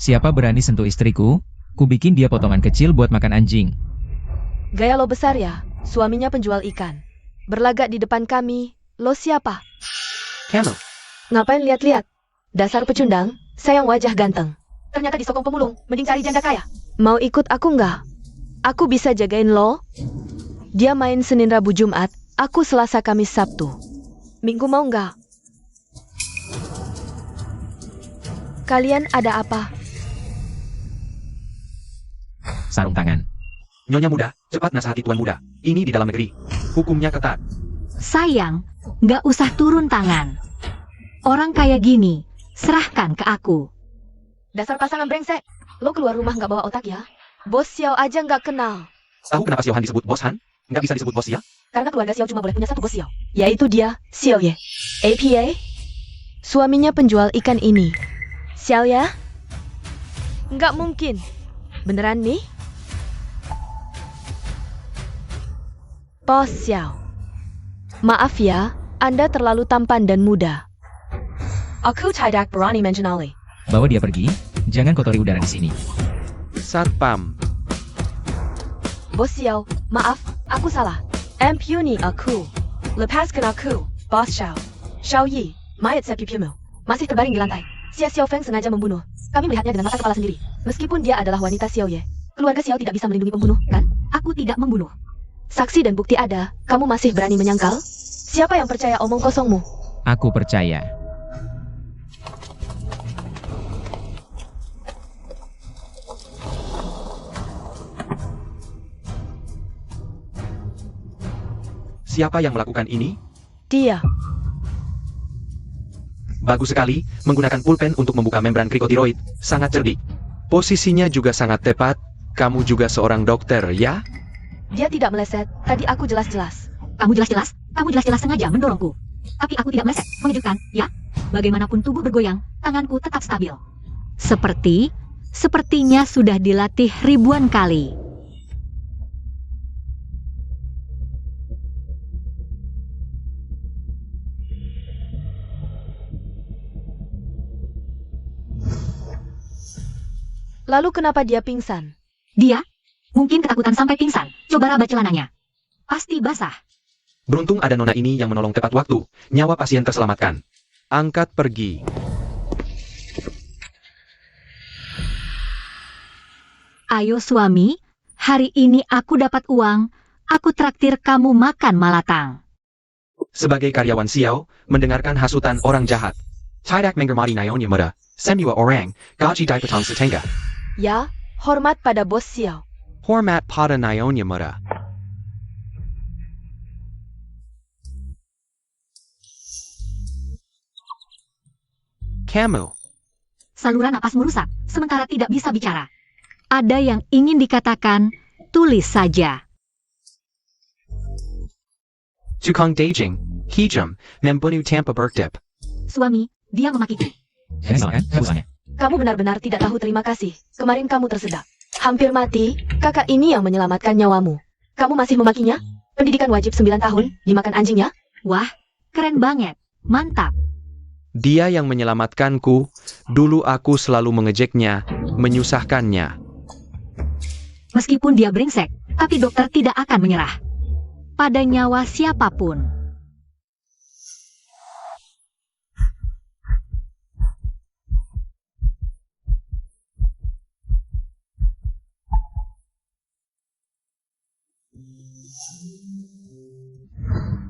Siapa berani sentuh istriku? Ku bikin dia potongan kecil buat makan anjing. Gaya lo besar ya, suaminya penjual ikan. Berlagak di depan kami, lo siapa? Camel. Ngapain lihat-lihat? Dasar pecundang, sayang wajah ganteng. Ternyata disokong pemulung, mending cari janda kaya. Mau ikut aku nggak? Aku bisa jagain lo. Dia main Senin Rabu Jumat, aku Selasa Kamis Sabtu. Minggu mau nggak? Kalian ada apa? Sarung tangan. Nyonya muda, cepat nasihati tuan muda. Ini di dalam negeri. Hukumnya ketat. Sayang, nggak usah turun tangan. Orang kayak gini, serahkan ke aku. Dasar pasangan brengsek. Lo keluar rumah nggak bawa otak ya? Bos Xiao aja nggak kenal. Tahu kenapa Xiao Han disebut bos Han? Nggak bisa disebut bos ya? Karena keluarga Xiao cuma boleh punya satu bos Xiao. Yaitu dia, Xiao Ye. APA? Suaminya penjual ikan ini. Xiao ya? Nggak mungkin. Beneran nih? Bos Xiao. Maaf ya, Anda terlalu tampan dan muda. Aku tidak berani mengenali. Bawa dia pergi. Jangan kotori udara di sini. Satpam. Bos Xiao, maaf, aku salah. Ampuni aku. Lepaskan aku, Bos Xiao. Xiao Yi, mayat sepipimu. Masih terbaring di lantai. Xiao Feng sengaja membunuh. Kami melihatnya dengan mata kepala sendiri. Meskipun dia adalah wanita Xiao Ye. Keluarga Xiao tidak bisa melindungi pembunuh, kan? Aku tidak membunuh. Saksi dan bukti ada, kamu masih berani menyangkal? Siapa yang percaya omong kosongmu? Aku percaya. Siapa yang melakukan ini? Dia. Bagus sekali, menggunakan pulpen untuk membuka membran krikotiroid. Sangat cerdik. Posisinya juga sangat tepat. Kamu juga seorang dokter, ya? Dia tidak meleset, tadi aku jelas-jelas. Kamu jelas-jelas sengaja mendorongku. Tapi aku tidak meleset, mengejutkan, ya? Bagaimanapun tubuh bergoyang, tanganku tetap stabil. Sepertinya sudah dilatih ribuan kali. Lalu kenapa dia pingsan? Dia? Mungkin ketakutan sampai pingsan. Coba raba celananya. Pasti basah. Beruntung ada nona ini yang menolong tepat waktu. Nyawa pasien terselamatkan. Angkat pergi. Ayo suami, hari ini aku dapat uang. Aku traktir kamu makan malatang. Sebagai karyawan Xiao, mendengarkan hasutan orang jahat. Tidak menghormati nyonya muda. Semua orang, gaji dipotong setengah. Ya, hormat pada bos Xiao. Hormat pada nyonya muda. Kamu. Saluran napasmu rusak, sementara tidak bisa bicara. Ada yang ingin dikatakan, tulis saja. Tukang daging, hijam, membunuh tanpa bertip. Suami, dia memakiku. Jangan salahkan usahanya. Kamu benar-benar tidak tahu terima kasih. Kemarin kamu tersedak. Hampir mati, kakak ini yang menyelamatkan nyawamu. Kamu masih memakinya? Pendidikan wajib 9 tahun, dimakan anjingnya? Wah, keren banget. Mantap. Dia yang menyelamatkanku. Dulu aku selalu mengejeknya, menyusahkannya. Meskipun dia brengsek, tapi dokter tidak akan menyerah pada nyawa siapapun.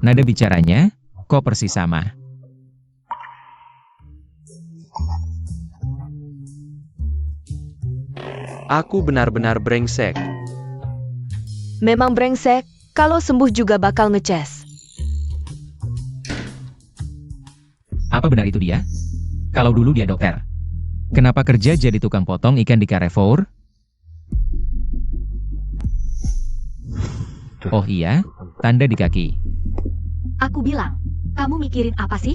Nada bicaranya, kok persis sama. Aku benar-benar brengsek. Memang brengsek, kalau sembuh juga bakal ngeces. Apa benar itu dia? Kalau dulu dia dokter, kenapa kerja jadi tukang potong ikan di Carrefour? Oh iya, tanda di kaki. Aku bilang, kamu mikirin apa sih?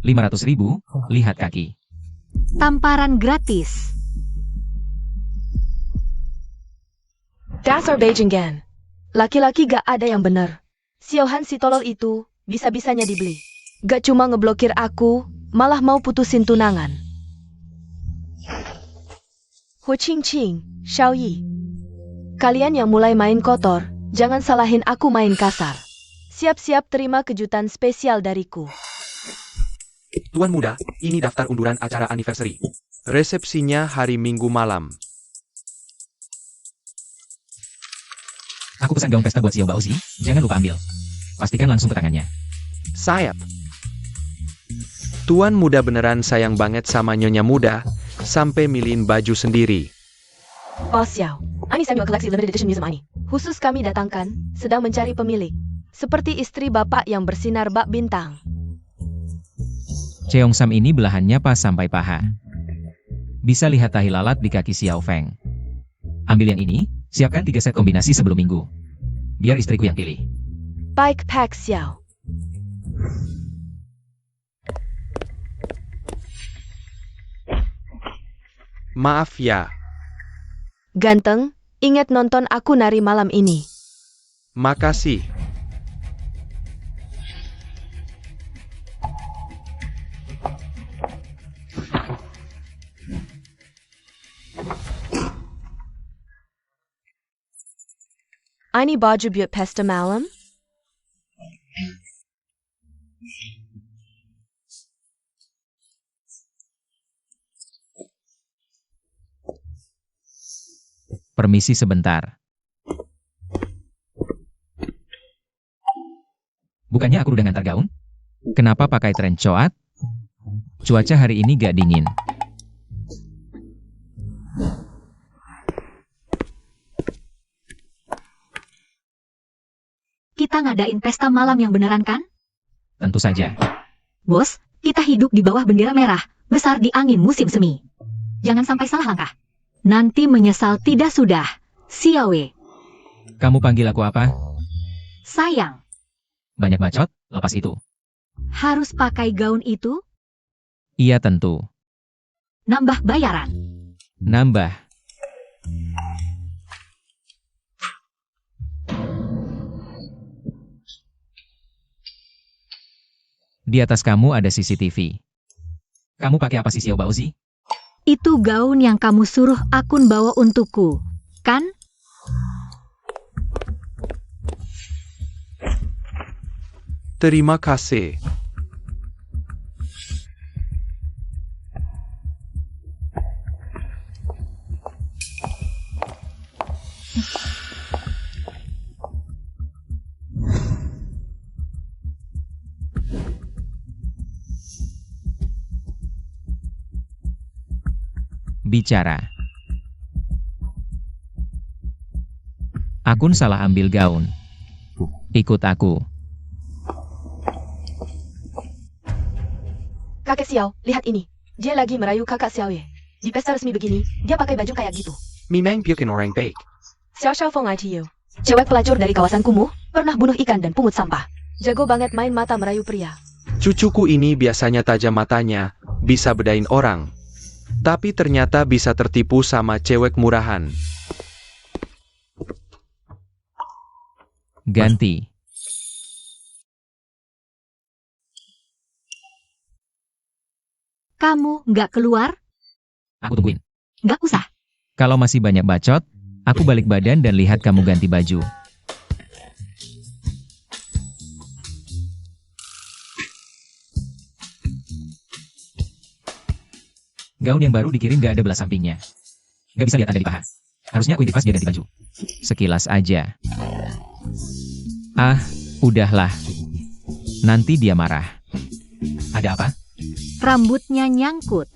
500.000, lihat kaki. Tamparan gratis. Dasar Beijing Gan. Laki-laki gak ada yang bener. Siohan si tolol itu, bisa-bisanya dibeli. Gak cuma ngeblokir aku, malah mau putusin tunangan. Hu Qing Qing, Xiao Yi. Kalian yang mulai main kotor, jangan salahin aku main kasar. Siap-siap terima kejutan spesial dariku. Tuan muda, ini daftar unduran acara anniversary. Resepsinya hari Minggu malam. Aku pesan gaun pesta buat Xiao Baozi, jangan lupa ambil. Pastikan langsung ke tangannya. Sayap. Tuan muda beneran sayang banget sama nyonya muda, sampai milihin baju sendiri. Bos Xiao, ini Samuel koleksi limited edition museum ini. Khusus kami datangkan, sedang mencari pemilik. Seperti istri bapak yang bersinar bak bintang. Cheongsam ini belahannya pas sampai paha. Bisa lihat tahi lalat di kaki Xiao Feng. Ambil yang ini, siapkan 3 set kombinasi sebelum minggu. Biar istriku yang pilih. Baik Pak Xiao. Maaf ya. Ganteng, ingat nonton aku nari malam ini. Makasih. Ini baju buat pesta malam? Permisi sebentar. Bukannya aku udah ngantar gaun? Kenapa pakai tren coat? Cuaca hari ini gak dingin. Kita ngadain pesta malam yang beneran kan? Tentu saja. Bos, kita hidup di bawah bendera merah, besar di angin musim semi. Jangan sampai salah langkah. Nanti menyesal tidak sudah. Xiaowe. Kamu panggil aku apa? Sayang, Banyak bacot, lepas itu. harus pakai gaun itu? Iya tentu. Nambah bayaran. Nambah. Di atas kamu ada CCTV. Kamu pakai apa sih Xiao Baozi? Itu gaun yang kamu suruh akun bawa untukku, kan? Terima kasih. Bicara. Akun salah ambil gaun. Ikut aku. Kakek Xiao, lihat ini. Dia lagi merayu kakak Xiao Ye. Di pesta resmi begini, dia pakai baju kayak gitu. Memang bikin orang baik. Xiao Xiao Feng ITU. Cewek pelacur dari kawasan kumuh, pernah bunuh ikan dan pungut sampah. Jago banget main mata merayu pria. Cucuku ini biasanya tajam matanya, bisa bedain orang. Tapi ternyata bisa tertipu sama cewek murahan. Ganti. Kamu nggak keluar? Aku tungguin. Nggak usah. Kalau masih banyak bacot, aku balik badan dan lihat kamu ganti baju. Gaun yang baru dikirim gak ada belas sampingnya. Gak bisa lihat tanda di paha. Harusnya aku pas dia ganti baju. Sekilas aja. Ah, udahlah. Nanti dia marah. Ada apa? Rambutnya nyangkut.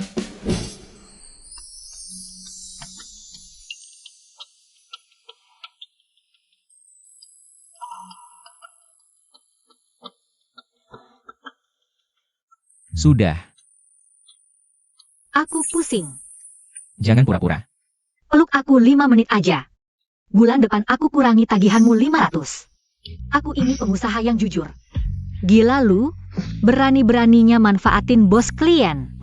Sudah, Aku pusing. jangan pura-pura. Peluk aku 5 menit aja. Bulan depan aku kurangi tagihanmu 500. Aku ini pengusaha yang jujur. Gila lu, berani-beraninya manfaatin bos klien.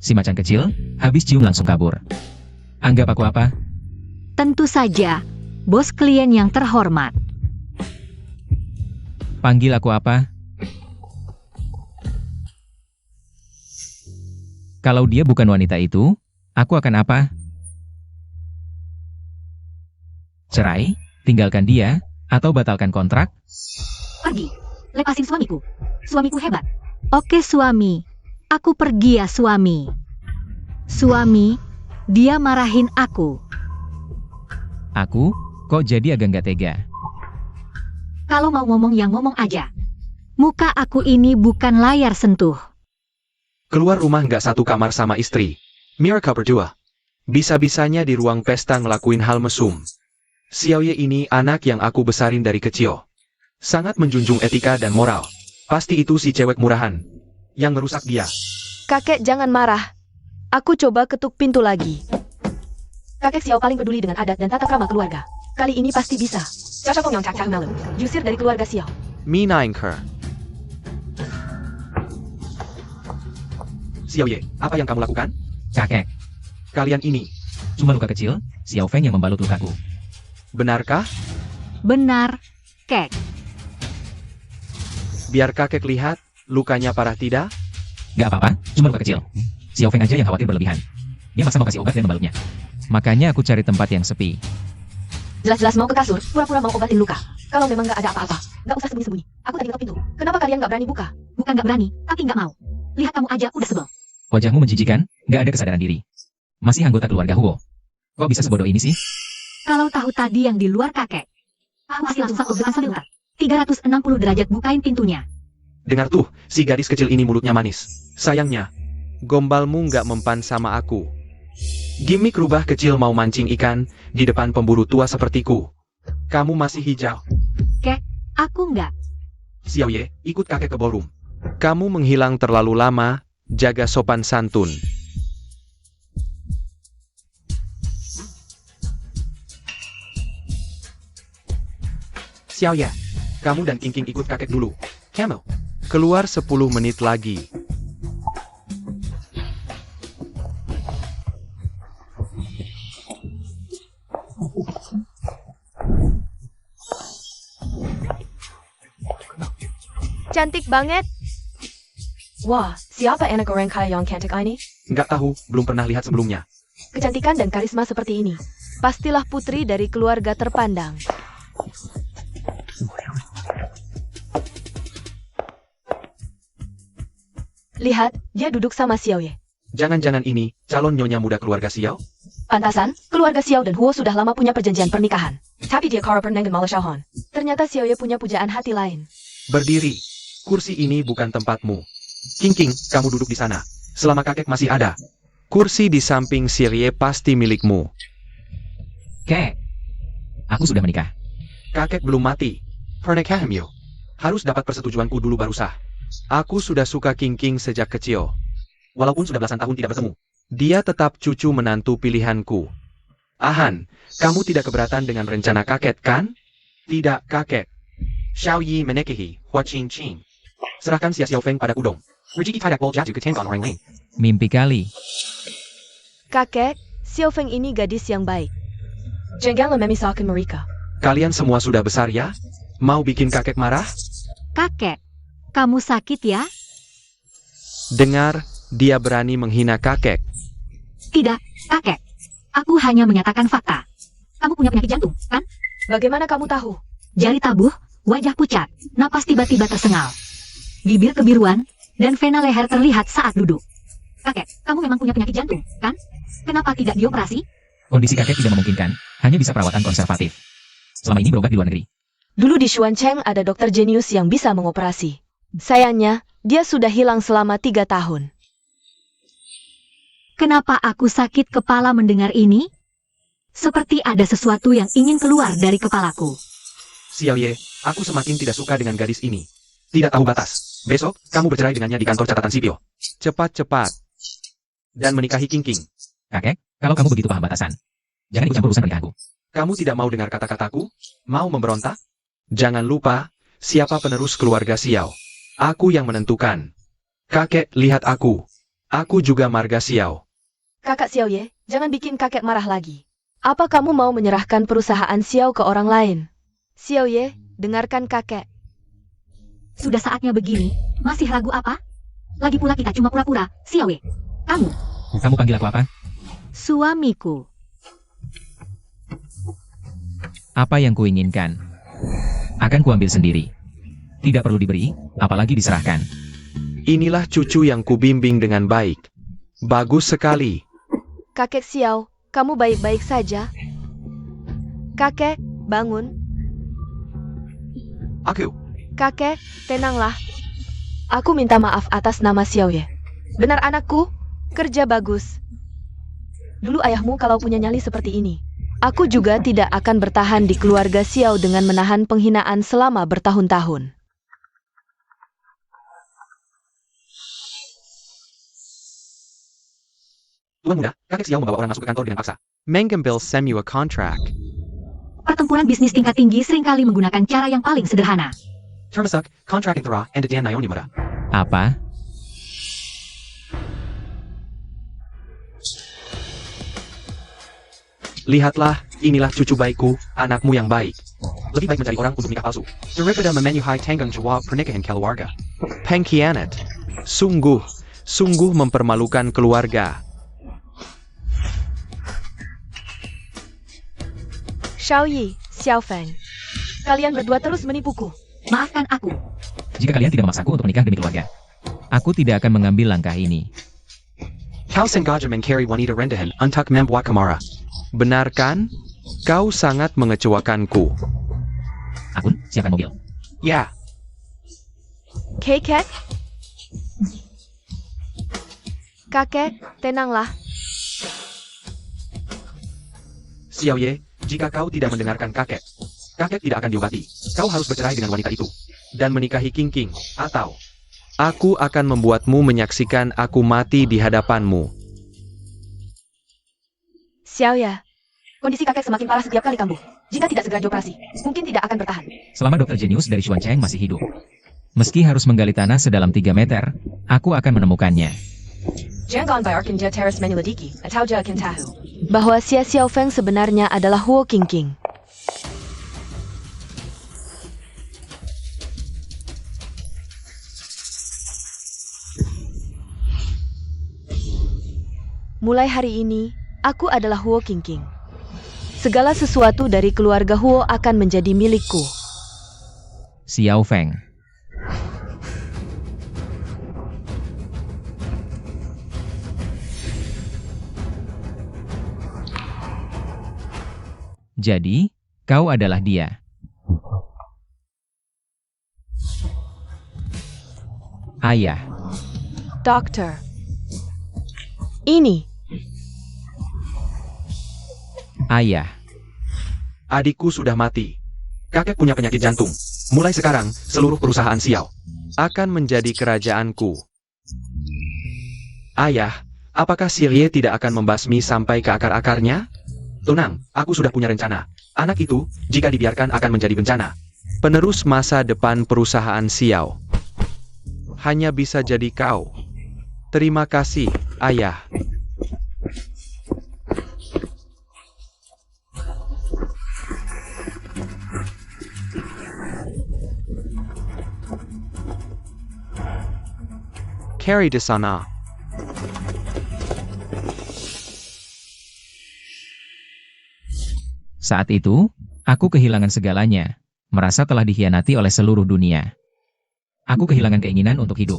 Si macan kecil, habis cium langsung kabur. Anggap aku apa? Tentu saja, bos klien yang terhormat. Panggil aku apa? Kalau dia bukan wanita itu, aku akan apa? Cerai, tinggalkan dia, atau batalkan kontrak? Pergi, lepasin suamiku. Suamiku hebat. Oke suami, aku pergi ya suami. Suami, dia marahin aku. Aku, kok jadi agak nggak tega? Kalau mau ngomong ya ngomong aja. Muka aku ini bukan layar sentuh. Keluar rumah nggak satu kamar sama istri. Mereka berdua. Bisa-bisanya di ruang pesta ngelakuin hal mesum. Xiaoye ini anak yang aku besarin dari kecil. Sangat menjunjung etika dan moral. Pasti itu si cewek murahan. Yang ngerusak dia. Kakek jangan marah. Aku coba ketuk pintu lagi. Kakek Xiao paling peduli dengan adat dan tata krama keluarga. Kali ini pasti bisa. Cacakong yang cacah malam. Jusir dari keluarga Xiao. Minaingker. Xiaoye, apa yang kamu lakukan? Kakek, Kalian ini, cuma luka kecil, Xiao Feng yang membalut lukaku. benarkah? Benar, kek. Biar kakek lihat, lukanya parah tidak? Gak apa-apa, cuma luka kecil. Xiao Feng aja yang khawatir berlebihan. Dia maksa mau kasih obat dan membalutnya. Makanya aku cari tempat yang sepi. Jelas-jelas mau ke kasur, pura-pura mau obatin luka. Kalau memang nggak ada apa-apa, nggak usah sembunyi-sembunyi. Aku tadi ngetok pintu. Kenapa kalian nggak berani buka? Bukan nggak berani, tapi nggak mau. Lihat kamu aja udah sebel. Wajahmu menjijikan, gak ada kesadaran diri. Masih anggota keluarga Huo. Kok bisa sebodoh ini sih? Kalau tahu tadi yang di luar kakek. Aku masih langsung sakit dengan sebentar. 360 derajat bukain pintunya. Dengar tuh, si gadis kecil ini mulutnya manis. Sayangnya, gombalmu nggak mempan sama aku. Gimik rubah kecil mau mancing ikan di depan pemburu tua sepertiku. Kamu masih hijau. Kek, aku nggak. Xiaoye, ikut kakek ke ballroom. Kamu menghilang terlalu lama, jaga sopan santun. Xiaoye, kamu dan King King ikut kakek dulu. Camel, keluar 10 menit lagi. Cantik banget. Wah, siapa anak orang kaya yang cantik ini? Nggak tahu, belum pernah lihat sebelumnya. Kecantikan dan karisma seperti ini. Pastilah putri dari keluarga terpandang. Lihat, dia duduk sama Xiaoye. Jangan-jangan ini, calon nyonya muda keluarga Xiao? Pantasan, keluarga Xiao dan Huo sudah lama punya perjanjian pernikahan. Tapi dia kara pernah malah Xiaohan. Ternyata Xiaoye punya pujaan hati lain. Berdiri. Kursi ini bukan tempatmu. King King, kamu duduk di sana. Selama kakek masih ada. Kursi di samping Xirye pasti milikmu. Kek, aku sudah menikah. Kakek belum mati. Pernikahanmu harus dapat persetujuanku dulu baru sah. Aku sudah suka King King sejak kecil. Walaupun sudah belasan tahun tidak bertemu. Dia tetap cucu menantu pilihanku. Ahan, kamu tidak keberatan dengan rencana kakek, kan? Tidak, kakek. Xiao Yi menikahi Hua Qing Qing. Serahkan Xia Xiaofeng pada Udong. Rezeki tidak boleh jatuh ke tangan orang lain. Mimpi kali. Kakek, Xiao Feng ini gadis yang baik. Jangan memisahkan mereka. Kalian semua sudah besar ya? Mau bikin kakek marah? Kakek, kamu sakit ya? Dengar, dia berani menghina kakek. Tidak, kakek. Aku hanya menyatakan fakta. Kamu punya penyakit jantung, kan? Bagaimana kamu tahu? Jari tabuh, wajah pucat, napas tiba-tiba tersengal. Bibir kebiruan, dan vena leher terlihat saat duduk. Kakek, kamu memang punya penyakit jantung, kan? Kenapa tidak dioperasi? Kondisi kakek tidak memungkinkan, hanya bisa perawatan konservatif. Selama ini berobat di luar negeri. Dulu di Xuancheng ada dokter jenius yang bisa mengoperasi. Sayangnya, dia sudah hilang selama 3 tahun. Kenapa aku sakit kepala mendengar ini? Seperti ada sesuatu yang ingin keluar dari kepalaku. Xiao Ye, aku semakin tidak suka dengan gadis ini. Tidak tahu batas. Besok, kamu bercerai dengannya di kantor catatan sipil. Cepat-cepat. Dan menikahi King King. Kakek, kalau kamu begitu paham batasan, jangan ikut campur urusan pernikahanku. Kamu tidak mau dengar kata-kataku? Mau memberontak? Jangan lupa, siapa penerus keluarga Xiao? Aku yang menentukan. Kakek, lihat aku. Aku juga marga Xiao. Kakak Xiao Ye, jangan bikin kakek marah lagi. Apa kamu mau menyerahkan perusahaan Xiao ke orang lain? Xiao Ye, dengarkan kakek. Sudah saatnya begini, masih ragu apa? Lagi pula kita cuma pura-pura, Xiao Wei. Kamu panggil aku apa? Suamiku. Apa yang kuinginkan? Akan kuambil sendiri. Tidak perlu diberi, apalagi diserahkan. Inilah cucu yang kubimbing dengan baik. Bagus sekali. Kakek Xiao, kamu baik-baik saja? Kakek, bangun. Aku. Kakek, tenanglah. Aku minta maaf atas nama Xiao Ye. Benar anakku? Kerja bagus. Dulu ayahmu kalau punya nyali seperti ini. Aku juga tidak akan bertahan di keluarga Xiao dengan menahan penghinaan selama bertahun-tahun. Tuan muda, kakek Xiao membawa orang masuk ke kantor dengan paksa. Mengambil send you a contract. Pertempuran bisnis tingkat tinggi seringkali menggunakan cara yang paling sederhana. Termasuk contract intera and dan Naomi muda. Apa? Lihatlah, inilah cucu baikku, anakmu yang baik. Lebih baik mencari orang untuk nikah palsu. Daripada memenuhi tanggung jawab pernikahan keluarga. Pengkhianat. Sungguh mempermalukan keluarga. Xiao Yi, Xiao Feng. Kalian berdua terus menipuku. Maafkan aku. Jika kalian tidak memaksaku untuk menikah demi keluarga, aku tidak akan mengambil langkah ini. Kau sengaja mencari wanita rendahan untuk membuat kamara. Benar kan? Kau sangat mengecewakanku. Akun, siapkan mobil. Ya, Kakek? Kakek, tenanglah. Xiao Ye, jika kau tidak mendengarkan kakek tidak akan diobati. Kau harus bercerai dengan wanita itu. Dan menikahi King King, atau aku akan membuatmu menyaksikan aku mati di hadapanmu. Xiao Ya, Kondisi kakek semakin parah setiap kali kambuh. Jika tidak segera dioperasi, mungkin tidak akan bertahan. Selama dokter jenius dari Xuancheng masih hidup, meski harus menggali tanah sedalam 3 meter, aku akan menemukannya. Jangan bayarkan dia teras menyelidiki, atau dia akan tahu. bahwa Xia Xiaofeng sebenarnya adalah Huo Qingqing. Mulai hari ini, aku adalah Huo Qingqing. Segala sesuatu dari keluarga Huo akan menjadi milikku. Xiao Feng. Jadi, kau adalah dia. Ayah. Dokter. Ini. Ayah. Adikku sudah mati. Kakek punya penyakit jantung. Mulai sekarang, seluruh perusahaan Xiao akan menjadi kerajaanku. Ayah, apakah Xie tidak akan membasmi sampai ke akar-akarnya? Tenang, aku sudah punya rencana. Anak itu, jika dibiarkan akan menjadi bencana. Penerus masa depan perusahaan Xiao. Hanya bisa jadi kau. Terima kasih, Ayah. carry di sana. Saat itu, aku kehilangan segalanya, merasa telah dikhianati oleh seluruh dunia. Aku kehilangan keinginan untuk hidup.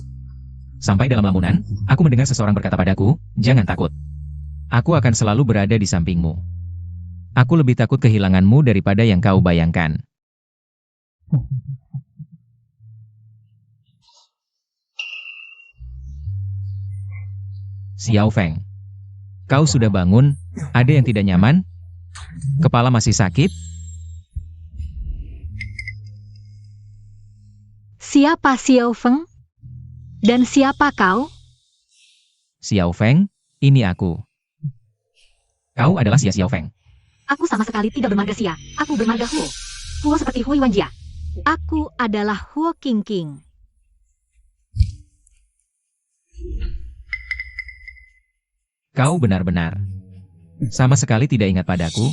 Sampai dalam lamunan, aku mendengar seseorang berkata padaku, "Jangan takut. Aku akan selalu berada di sampingmu. Aku lebih takut kehilanganmu daripada yang kau bayangkan." Xiao Feng, kau sudah bangun? Ada yang tidak nyaman? Kepala masih sakit? Siapa Xiao Feng? Dan siapa kau? Xiao Feng, ini aku. Kau adalah Xiao Feng. Aku sama sekali tidak bermarga Xia. Aku bermarga Huo. Huo seperti Hui Wanjia. Aku adalah Huo Qingqing. Kau benar-benar sama sekali tidak ingat padaku.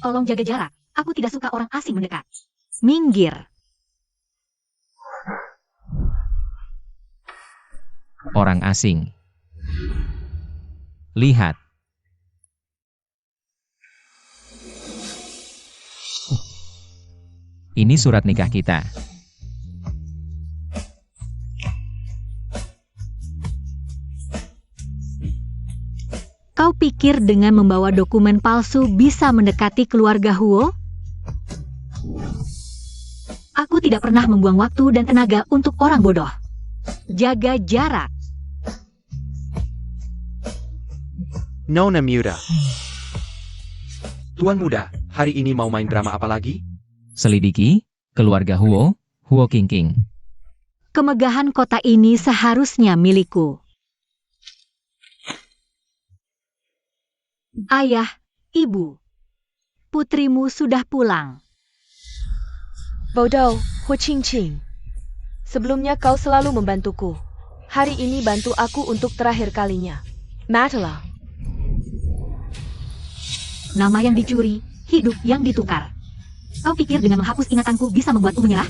Tolong jaga jarak. Aku tidak suka orang asing mendekat. Minggir. Orang asing. Lihat. Ini surat nikah kita. Kau pikir dengan membawa dokumen palsu bisa mendekati keluarga Huo? Aku tidak pernah membuang waktu dan tenaga untuk orang bodoh. Jaga jarak. Nona Muda. Tuan Muda, hari ini mau main drama apa lagi? Selidiki keluarga Huo, Huo Qingqing. Kemegahan kota ini seharusnya milikku. Ayah, ibu, putrimu sudah pulang. Bodoh, Hu Qingqing. Sebelumnya kau selalu membantuku. Hari ini bantu aku untuk terakhir kalinya. Matilah. Nama yang dicuri, hidup yang ditukar. Kau pikir dengan menghapus ingatanku bisa membuatku menyerah?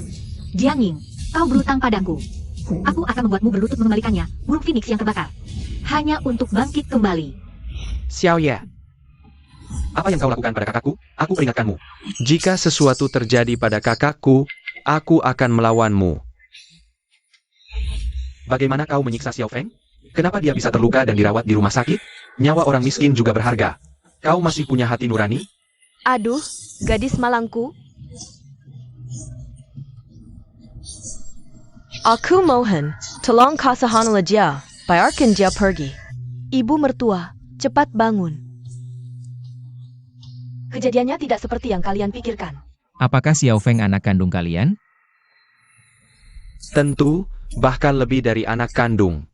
Jiangning, kau berutang padaku. Aku akan membuatmu berlutut mengembalikannya, burung phoenix yang terbakar. Hanya untuk bangkit kembali. Xiao Ye. Apa yang kau lakukan pada kakakku? Aku peringatkanmu. Jika sesuatu terjadi pada kakakku, aku akan melawanmu. Bagaimana kau menyiksa Xiao Feng? Kenapa dia bisa terluka dan dirawat di rumah sakit? Nyawa orang miskin juga berharga. Kau masih punya hati nurani? Aduh, gadis malangku. Aku mohon, tolong kasihanlah dia, biarkan dia pergi. Ibu mertua, cepat bangun. Kejadiannya tidak seperti yang kalian pikirkan. Apakah Xiao Feng anak kandung kalian? Tentu, bahkan lebih dari anak kandung.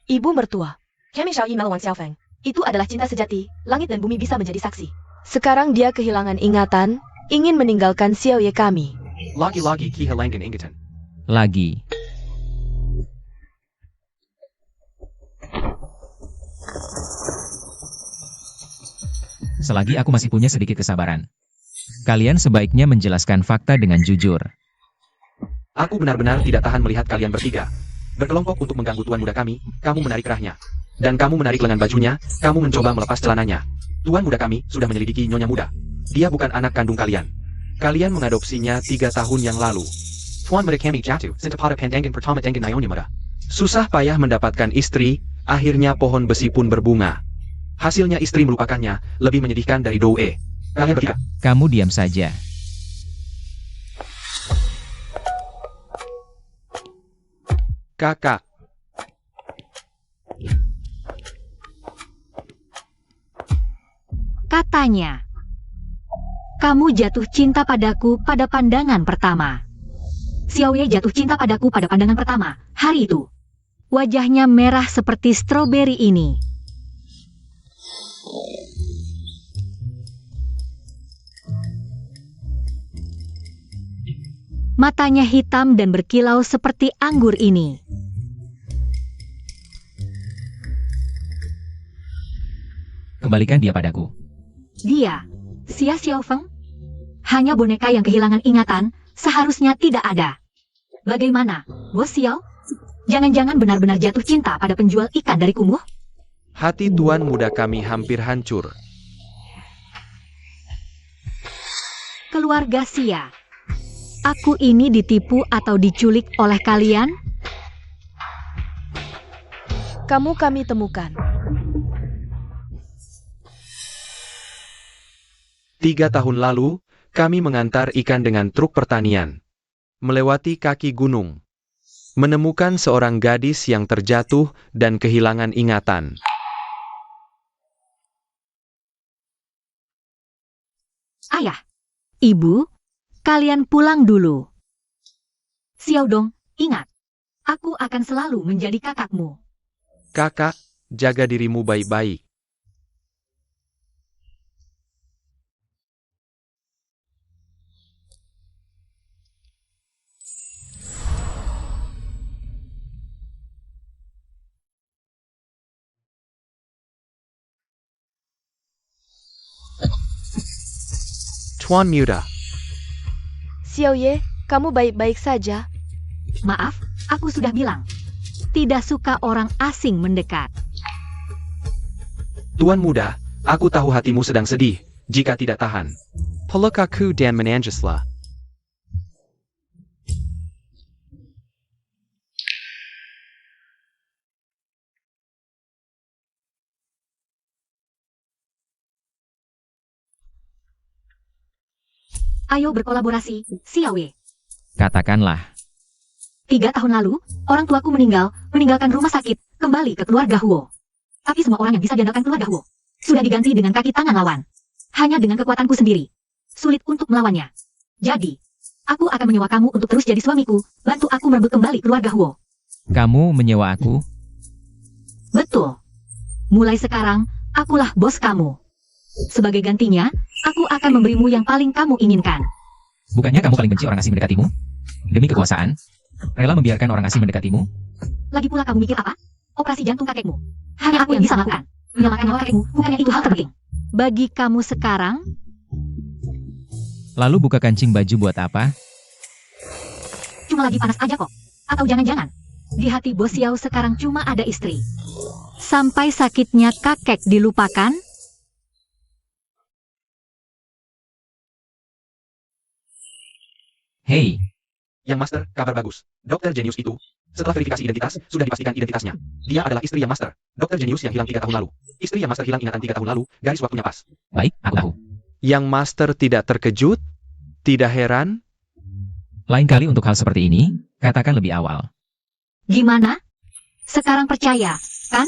Ibu mertua, kami Xiaoyi melawan Xiao Feng. Itu adalah cinta sejati, langit dan bumi bisa menjadi saksi. Sekarang dia kehilangan ingatan, ingin meninggalkan Xiao Ye kami. Lagi-lagi kehilangan ingatan. Lagi. Selagi aku masih punya sedikit kesabaran. Kalian sebaiknya menjelaskan fakta dengan jujur. Aku benar-benar tidak tahan melihat kalian bertiga berkelompok untuk mengganggu tuan muda kami. Kamu menarik kerahnya. Dan kamu menarik lengan bajunya, kamu mencoba melepas celananya. Tuan muda kami sudah menyelidiki Nyonya Muda. Dia bukan anak kandung kalian. Kalian mengadopsinya 3 tahun yang lalu. Tuan muda kami jatuh, sentapada pandangan pertama dengan Nyonya Muda. Susah payah mendapatkan istri, akhirnya pohon besi pun berbunga. Hasilnya istri melupakannya, lebih menyedihkan dari Doe. Kalian bertiga. Kamu diam saja. Kakak. Katanya, kamu jatuh cinta padaku pada pandangan pertama. Xiao Ye jatuh cinta padaku pada pandangan pertama, hari itu. Wajahnya merah seperti stroberi ini. Matanya hitam dan berkilau seperti anggur ini. Kembalikan dia padaku. Dia, Xia Xiaofeng, hanya boneka yang kehilangan ingatan, seharusnya tidak ada. Bagaimana, Bos Xiao? Jangan-jangan benar-benar jatuh cinta pada penjual ikan dari kumuh? Hati tuan muda kami hampir hancur. Keluarga Xia. Aku ini ditipu atau diculik oleh kalian? Kamu kami temukan. 3 tahun lalu, kami mengantar ikan dengan truk pertanian. Melewati kaki gunung. Menemukan seorang gadis yang terjatuh dan kehilangan ingatan. Ayah, ibu, kalian pulang dulu. Xiaodong, ingat, aku akan selalu menjadi kakakmu. Kakak, jaga dirimu baik-baik. Tuan muda, Xiaoye, kamu baik-baik saja? Maaf, aku sudah bilang. Tidak suka orang asing mendekat. Tuan muda, aku tahu hatimu sedang sedih, jika tidak tahan. Peluk aku dan menangislah. Ayo berkolaborasi, Xiaoye. Katakanlah, 3 tahun lalu, orang tuaku meninggalkan rumah sakit, kembali ke keluarga Huo. Tapi semua orang yang bisa diandalkan keluarga Huo sudah diganti dengan kaki tangan lawan. Hanya dengan kekuatanku sendiri. Sulit untuk melawannya. Jadi, aku akan menyewa kamu untuk terus jadi suamiku, bantu aku merebut kembali keluarga Huo. kamu menyewa aku? Betul. Mulai sekarang, akulah bos kamu. Sebagai gantinya, aku akan memberimu yang paling kamu inginkan. Bukannya kamu paling benci orang asing mendekatimu? Demi kekuasaan? Rela membiarkan orang asing mendekatimu? Lagi pula kamu mikir apa? Operasi jantung kakekmu. Hanya aku yang bisa melakukan. Menyelamatkan nyawa kakekmu, bukannya itu hal terpenting. Bagi kamu sekarang, Lalu buka kancing baju buat apa? cuma lagi panas aja kok. Atau jangan-jangan, di hati Bos Xiao sekarang cuma ada istri. Sampai sakitnya kakek dilupakan? Hei, Yang Master, kabar bagus. Dokter Jenius itu, setelah verifikasi identitas, sudah dipastikan identitasnya. Dia adalah istri Yang Master, Dokter Jenius yang hilang 3 tahun lalu. Istri Yang Master hilang ingatan 3 tahun lalu, garis waktunya pas. baik, aku tahu. Yang Master tidak terkejut? Tidak heran? Lain kali untuk hal seperti ini, katakan lebih awal. Gimana? Sekarang percaya, kan?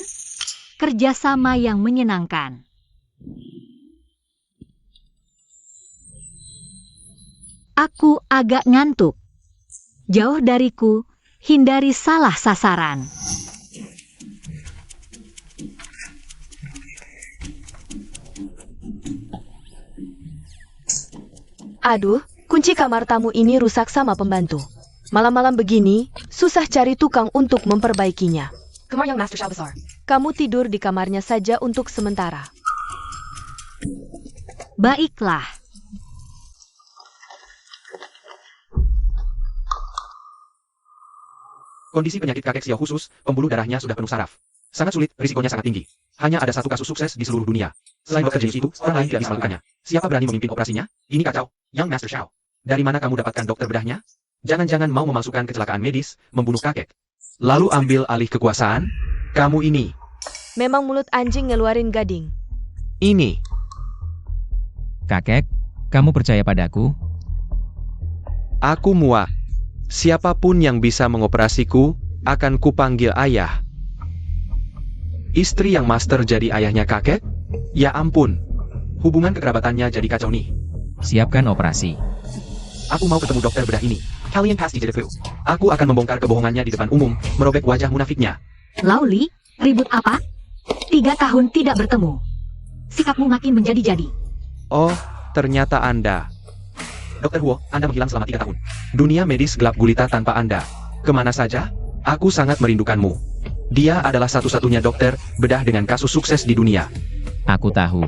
Kerjasama yang menyenangkan. Aku agak ngantuk. Jauh dariku, hindari salah sasaran. Aduh, kunci kamar tamu ini rusak sama pembantu. Malam-malam begini, susah cari tukang untuk memperbaikinya. Kamar yang Master Shalbazar. Kamu tidur di kamarnya saja untuk sementara. Baiklah. Kondisi penyakit kakek Xiao khusus, pembuluh darahnya sudah penuh saraf. Sangat sulit, risikonya sangat tinggi. Hanya ada 1 kasus sukses di seluruh dunia. Selain dokter jenius itu, orang lain tidak bisa melakukannya. Siapa berani memimpin operasinya? Ini kacau. Yang Master Xiao. Dari mana kamu dapatkan dokter bedahnya? Jangan-jangan mau memasukkan kecelakaan medis, membunuh kakek. Lalu ambil alih kekuasaan? Kamu ini. Memang mulut anjing ngeluarin gading. Ini. Kakek, kamu percaya padaku? Aku muak. Siapapun yang bisa mengoperasiku, akan kupanggil ayah. Istri yang Master jadi ayahnya kakek? Ya ampun. Hubungan kekerabatannya jadi kacau nih. Siapkan operasi. Aku mau ketemu dokter bedah ini. Kalian pasti jadi flu. Aku akan membongkar kebohongannya di depan umum, merobek wajah munafiknya. Lauli, ribut apa? 3 tahun tidak bertemu. Sikapmu makin menjadi-jadi. Oh, ternyata Anda. Dokter Huo, Anda menghilang selama 3 tahun. Dunia medis gelap gulita tanpa Anda. Kemana saja? Aku sangat merindukanmu. Dia adalah satu-satunya dokter bedah dengan kasus sukses di dunia. Aku tahu.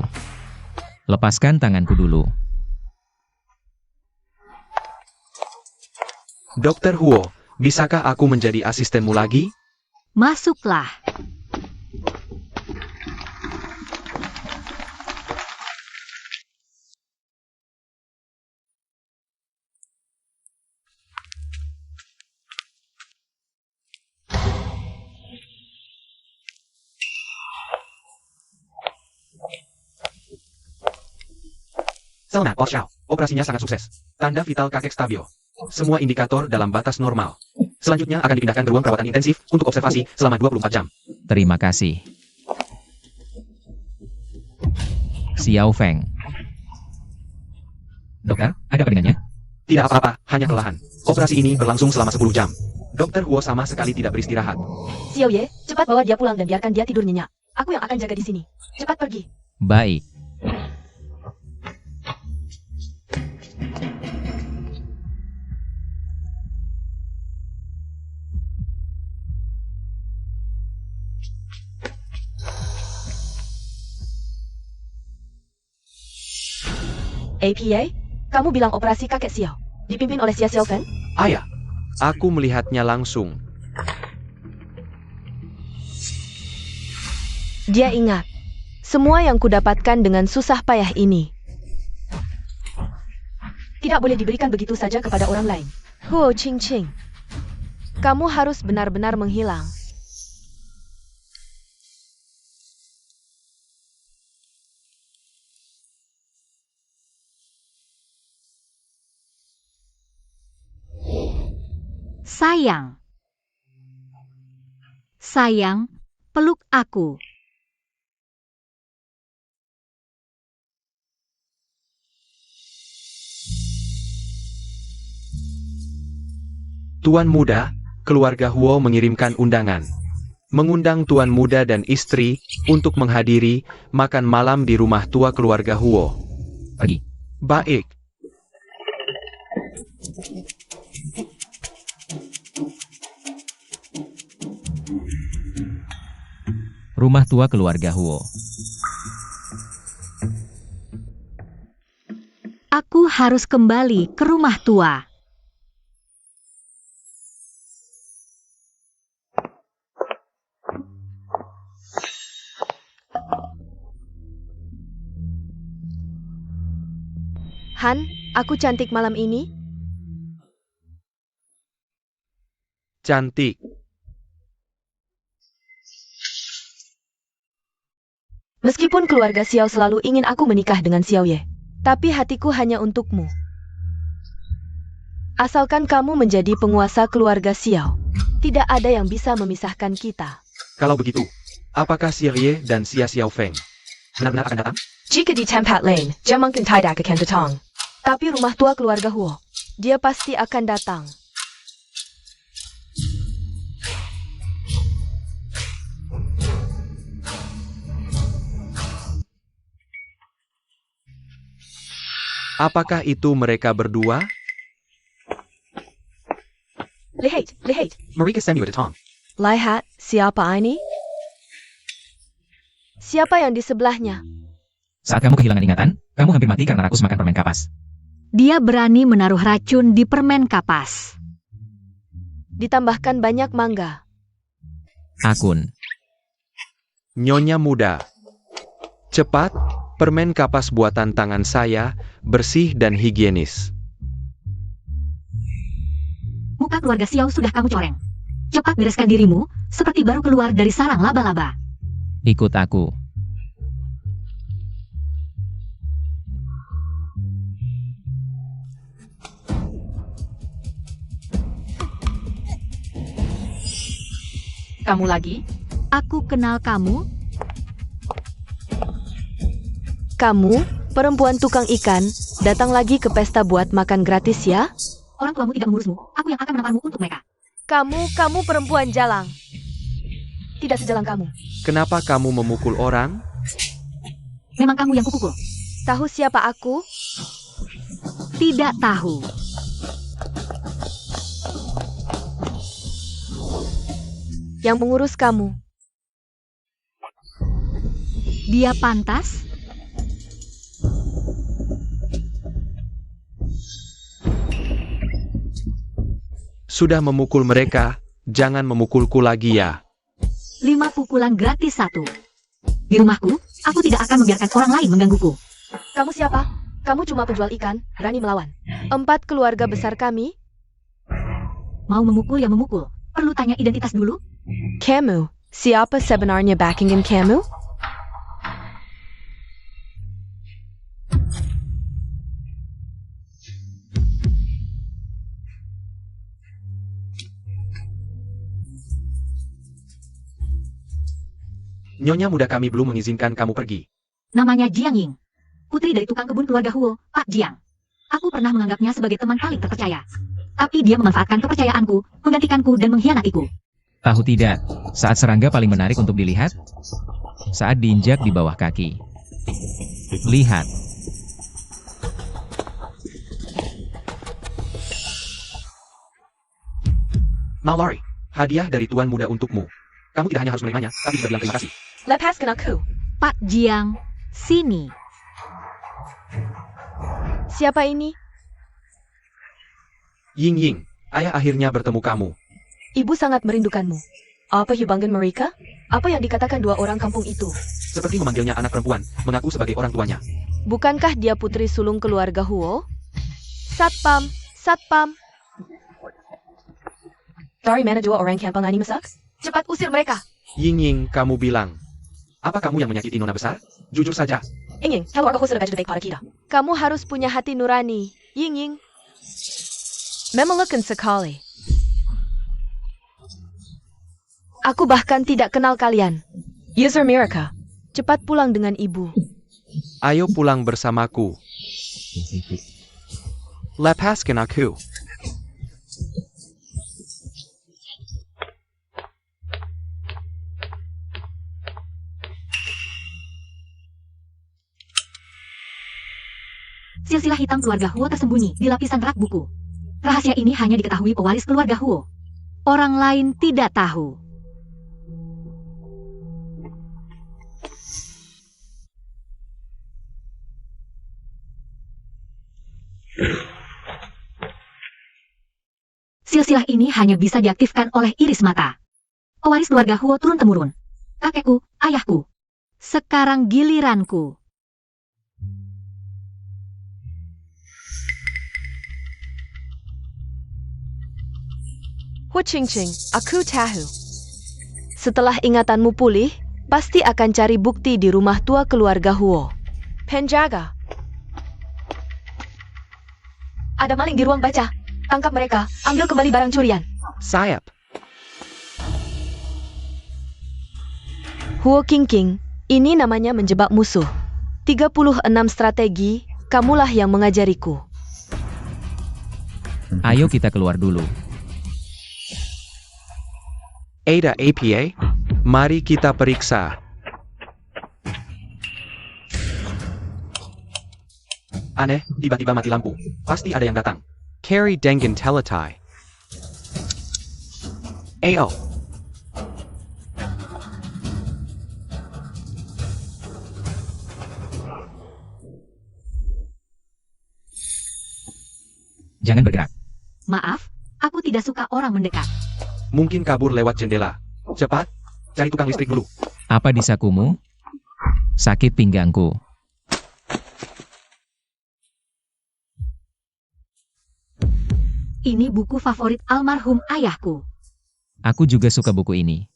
Lepaskan tanganku dulu. Dokter Huo, bisakah aku menjadi asistenmu lagi? Masuklah. Selamat, Bos Xiao. Operasinya sangat sukses. Tanda vital kakek stabil. Semua indikator dalam batas normal. Selanjutnya akan dipindahkan ke ruang perawatan intensif untuk observasi selama 24 jam. Terima kasih. Xiao Feng. Dokter, ada apa dengannya? Tidak apa-apa, hanya kelelahan. Operasi ini berlangsung selama 10 jam. Dokter Huo sama sekali tidak beristirahat. Xiao Ye, cepat bawa dia pulang dan biarkan dia tidur nyenyak. Aku yang akan jaga di sini. Cepat pergi. Baik. APA, kamu bilang operasi kakek Xiao. Dipimpin oleh Xia Xiaofeng? Ayah, aku melihatnya langsung. Dia ingat. Semua yang kudapatkan dengan susah payah ini tidak boleh diberikan begitu saja kepada orang lain. Huo Qingqing, kamu harus benar-benar menghilang. Sayang. Sayang, peluk aku. Tuan Muda, keluarga Huo mengirimkan undangan. Mengundang Tuan Muda dan istri untuk menghadiri makan malam di rumah tua keluarga Huo. Pergi. Baik. Rumah tua keluarga Huo. Aku harus kembali ke rumah tua. Han, aku cantik malam ini? Cantik. Meskipun keluarga Xiao selalu ingin aku menikah dengan Xiao Ye, tapi hatiku hanya untukmu. Asalkan kamu menjadi penguasa keluarga Xiao, tidak ada yang bisa memisahkan kita. Kalau begitu, apakah Xia Ye dan Xia Xiaofeng benar-benar akan datang? Jika di tempat lain, dia mungkin tidak akan datang. Tapi rumah tua keluarga Huo, dia pasti akan datang. Apakah itu mereka berdua? Lihat, lihat. Mereka send you a tong. Lihat, siapa ini? Siapa yang di sebelahnya? Saat kamu kehilangan ingatan, kamu hampir mati karena rakus makan permen kapas. Dia berani menaruh racun di permen kapas. Ditambahkan banyak mangga. Akun. Nyonya Muda. Cepat, permen kapas buatan tangan saya, bersih dan higienis. Muka keluarga Xiao sudah kamu coreng. Cepat bereskan dirimu, seperti baru keluar dari sarang laba-laba. Ikut aku. Kamu lagi? Aku kenal kamu. Kamu, perempuan tukang ikan, datang lagi ke pesta buat makan gratis ya? Orang tuamu tidak mengurusmu. Aku yang akan menamparmu untuk mereka. Kamu perempuan jalang. Tidak sejalan kamu. Kenapa kamu memukul orang? Memang kamu yang kupukul. Tahu siapa aku? Tidak tahu. Yang mengurus kamu. Dia pantas? Sudah memukul mereka, jangan memukulku lagi ya. 5 pukulan gratis 1. Di rumahku, aku tidak akan membiarkan orang lain menggangguku. Kamu siapa? Kamu cuma penjual ikan, berani melawan. 4 keluarga besar kami. Mau memukul ya memukul. Perlu tanya identitas dulu? Kamu, siapa sebenarnya backing kamu? Nyonya muda kami belum mengizinkan kamu pergi. Namanya Jiang Ying. Putri dari tukang kebun keluarga Huo, Pak Jiang. Aku pernah menganggapnya sebagai teman paling terpercaya. Tapi dia memanfaatkan kepercayaanku, menggantikanku dan mengkhianatiku. Tahu tidak, saat serangga paling menarik untuk dilihat? Saat diinjak di bawah kaki. Lihat. Mallory, hadiah dari tuan muda untukmu. Kamu tidak hanya harus menerimanya, tapi juga bilang terima kasih. Lepaskan aku. Pak Jiang, sini. Siapa ini? Ying Ying, ayah akhirnya bertemu kamu. Ibu sangat merindukanmu. Apa hubungan mereka? Apa yang dikatakan 2 orang kampung itu? Seperti memanggilnya anak perempuan, mengaku sebagai orang tuanya. Bukankah dia putri sulung keluarga Huo? Satpam, satpam. Dari mana 2 orang kampung ini masak? Cepat usir mereka. Ying Ying, kamu bilang. Apa kamu yang menyakiti nona besar? Jujur saja. Ying Ying, keluarga Huo sudah baik pada kita. Kamu harus punya hati nurani, Ying Ying. Memelukan sekali. Aku bahkan tidak kenal kalian. User Miraka, cepat pulang dengan ibu. Ayo pulang bersamaku. Lepaskan aku. Silsilah hitam keluarga Huo tersembunyi di lapisan rak buku. Rahasia ini hanya diketahui pewaris keluarga Huo. Orang lain tidak tahu. Silsilah ini hanya bisa diaktifkan oleh iris mata. Pewaris keluarga Huo turun-temurun. Kakekku, ayahku. Sekarang giliranku. Hu Qingqing, aku tahu. Setelah ingatanmu pulih, pasti akan cari bukti di rumah tua keluarga Huo. Penjaga. Ada maling di ruang baca. Tangkap mereka, ambil kembali barang curian. Sayap. Huo Qingqing, ini namanya menjebak musuh. 36 strategi, kamulah yang mengajariku. Ayo kita keluar dulu. Ada APA, mari kita periksa. Aneh, tiba-tiba mati lampu. Pasti ada yang datang. Carry Dengen Teletai. AO. Jangan bergerak. Maaf, aku tidak suka orang mendekat. Mungkin kabur lewat jendela. Cepat, cari tukang listrik dulu. Apa di sakumu? Sakit pinggangku. Ini buku favorit almarhum ayahku. Aku juga suka buku ini.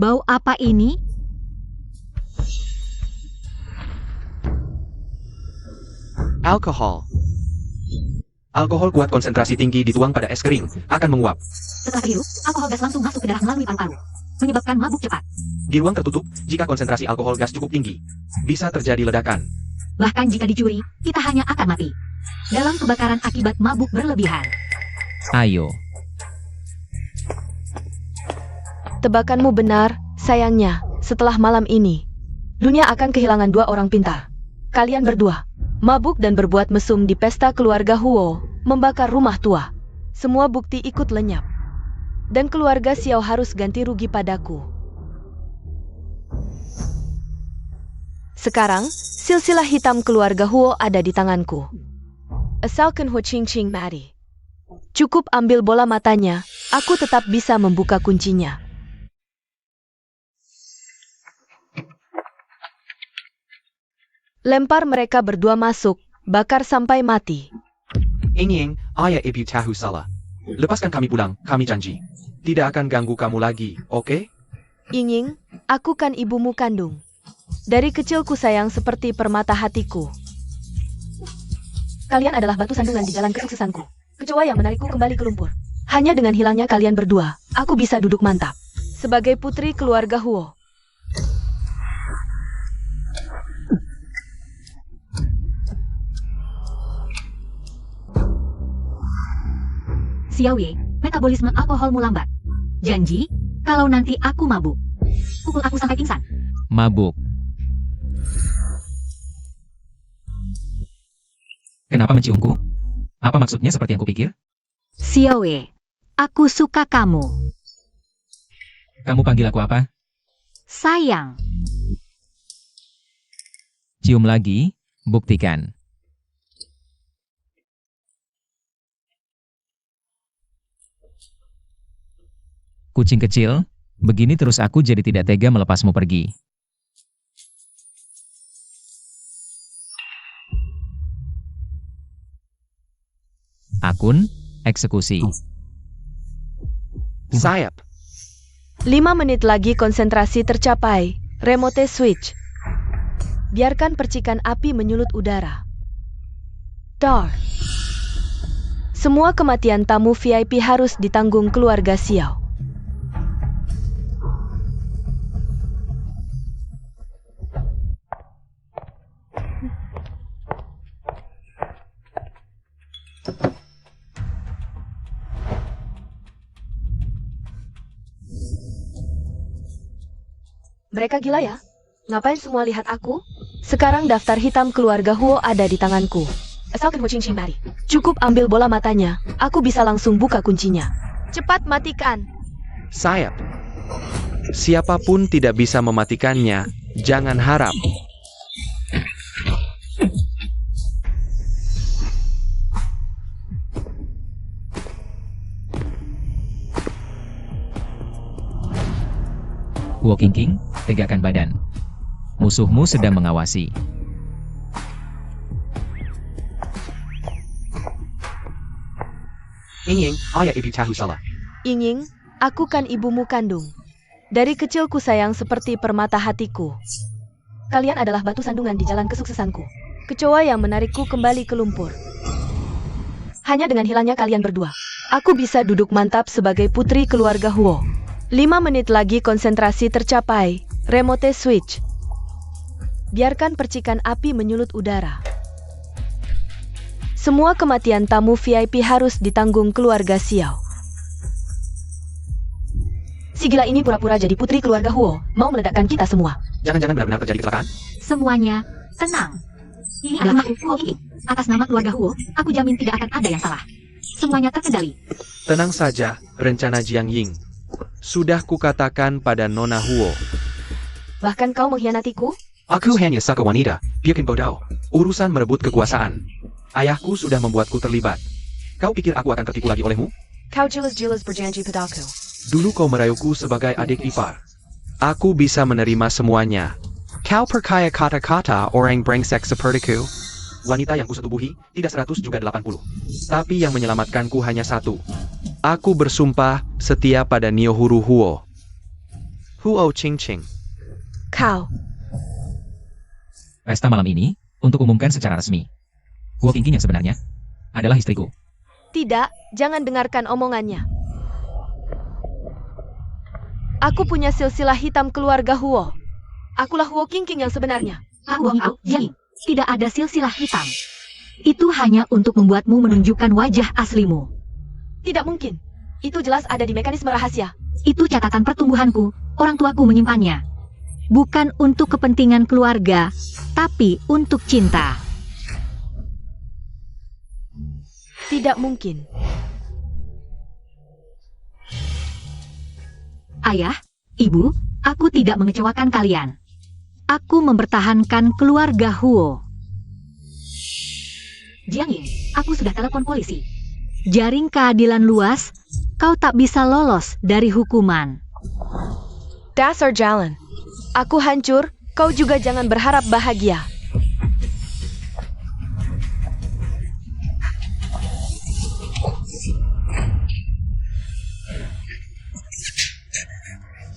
Bau apa ini? Alkohol. Alkohol kuat konsentrasi tinggi dituang pada es kering, akan menguap. Setelah terhirup, alkohol gas langsung masuk ke darah melalui paru-paru, menyebabkan mabuk cepat. Di ruang tertutup, jika konsentrasi alkohol gas cukup tinggi, bisa terjadi ledakan. Bahkan jika dicuri, kita hanya akan mati. Dalam kebakaran akibat mabuk berlebihan. Ayo. Tebakanmu benar, sayangnya, setelah malam ini, dunia akan kehilangan 2 orang pintar. Kalian berdua, mabuk dan berbuat mesum di pesta keluarga Huo, membakar rumah tua. Semua bukti ikut lenyap. dan keluarga Xiao harus ganti rugi padaku. Sekarang, silsilah hitam keluarga Huo ada di tanganku. Asalkan Huo Qingqing mati. Cukup ambil bola matanya, aku tetap bisa membuka kuncinya. Lempar mereka berdua masuk, bakar sampai mati. Ying, ayah ibu tahu salah. Lepaskan kami pulang, kami janji. Tidak akan ganggu kamu lagi, oke? Ying, aku kan ibumu kandung. Dari kecil ku sayang seperti permata hatiku. Kalian adalah batu sandungan di jalan kesuksesanku. Kecoa yang menarikku kembali ke lumpur. Hanya dengan hilangnya kalian berdua, aku bisa duduk mantap. Sebagai putri keluarga Huo. Xiaoye, metabolisme alkoholmu lambat. Janji, kalau nanti aku mabuk, pukul aku sampai pingsan. Mabuk. Kenapa menciumku? Apa maksudnya seperti yang kupikir? Xiaoye, aku suka kamu. Kamu panggil aku apa? Sayang. Cium lagi, buktikan. Kucing kecil, begini terus aku jadi tidak tega melepasmu pergi. Akun, eksekusi. Sayap. 5 menit lagi konsentrasi tercapai. Remote switch. Biarkan percikan api menyulut udara. Dar. Semua kematian tamu VIP harus ditanggung keluarga Xiao. Mereka gila ya? Ngapain semua lihat aku? Sekarang daftar hitam keluarga Huo ada di tanganku. Asalkan Huo Qingqing mari. Cukup ambil bola matanya, aku bisa langsung buka kuncinya. Cepat matikan. Sayap. Siapapun tidak bisa mematikannya, jangan harap. Huo Qingqing, tegakkan badan. Musuhmu sedang mengawasi. Ying, ayah ibu tahu salah. Ying, aku kan ibumu kandung. Dari kecil ku sayang seperti permata hatiku. Kalian adalah batu sandungan di jalan kesuksesanku. Kecoa yang menarikku kembali ke lumpur. Hanya dengan hilangnya kalian berdua, aku bisa duduk mantap sebagai putri keluarga Huo. 5 menit lagi konsentrasi tercapai. Remote switch. Biarkan percikan api menyulut udara. Semua kematian tamu VIP harus ditanggung keluarga Xiao. Si gila ini pura-pura jadi putri keluarga Huo, mau meledakkan kita semua. Jangan-jangan benar-benar terjadi kecelakaan? Semuanya, tenang. Ini adalah Huo Qingqing. Atas nama keluarga Huo, aku jamin tidak akan ada yang salah. Semuanya terkendali. Tenang saja, rencana Jiang Ying. Sudah kukatakan pada Nona Huo. Bahkan kau mengkhianatiku? Aku hanya saka wanita, biarkan bodoh. Urusan merebut kekuasaan. Ayahku sudah membuatku terlibat. Kau pikir aku akan tertipu lagi olehmu? Kau jelas-jelas berjanji padaku. Dulu kau merayuku sebagai adik ipar. Aku bisa menerima semuanya. Kau percaya kata-kata orang brengsek sepertiku? Wanita yang kusetubuhi, tidak 100 juga 80. Tapi yang menyelamatkanku hanya satu. Aku bersumpah setia pada Niohuru Huo. Huo Qingqing. Kau. Pesta malam ini, untuk umumkan secara resmi. Huo Qingqing yang sebenarnya adalah istriku. Tidak, jangan dengarkan omongannya. Aku punya silsilah hitam keluarga Huo. Akulah Huo Qingqing yang sebenarnya. Yang tidak ada silsilah hitam. Itu hanya untuk membuatmu menunjukkan wajah aslimu. Tidak mungkin. Itu jelas ada di mekanisme rahasia. Itu catatan pertumbuhanku, orang tuaku menyimpannya. Bukan untuk kepentingan keluarga, tapi untuk cinta. Tidak mungkin. Ayah, Ibu, aku tidak mengecewakan kalian. Aku mempertahankan keluarga Huo. Jiang Ying, aku sudah telepon polisi. Jaring keadilan luas, kau tak bisa lolos dari hukuman. Dasar jalan. Aku hancur, kau juga jangan berharap bahagia.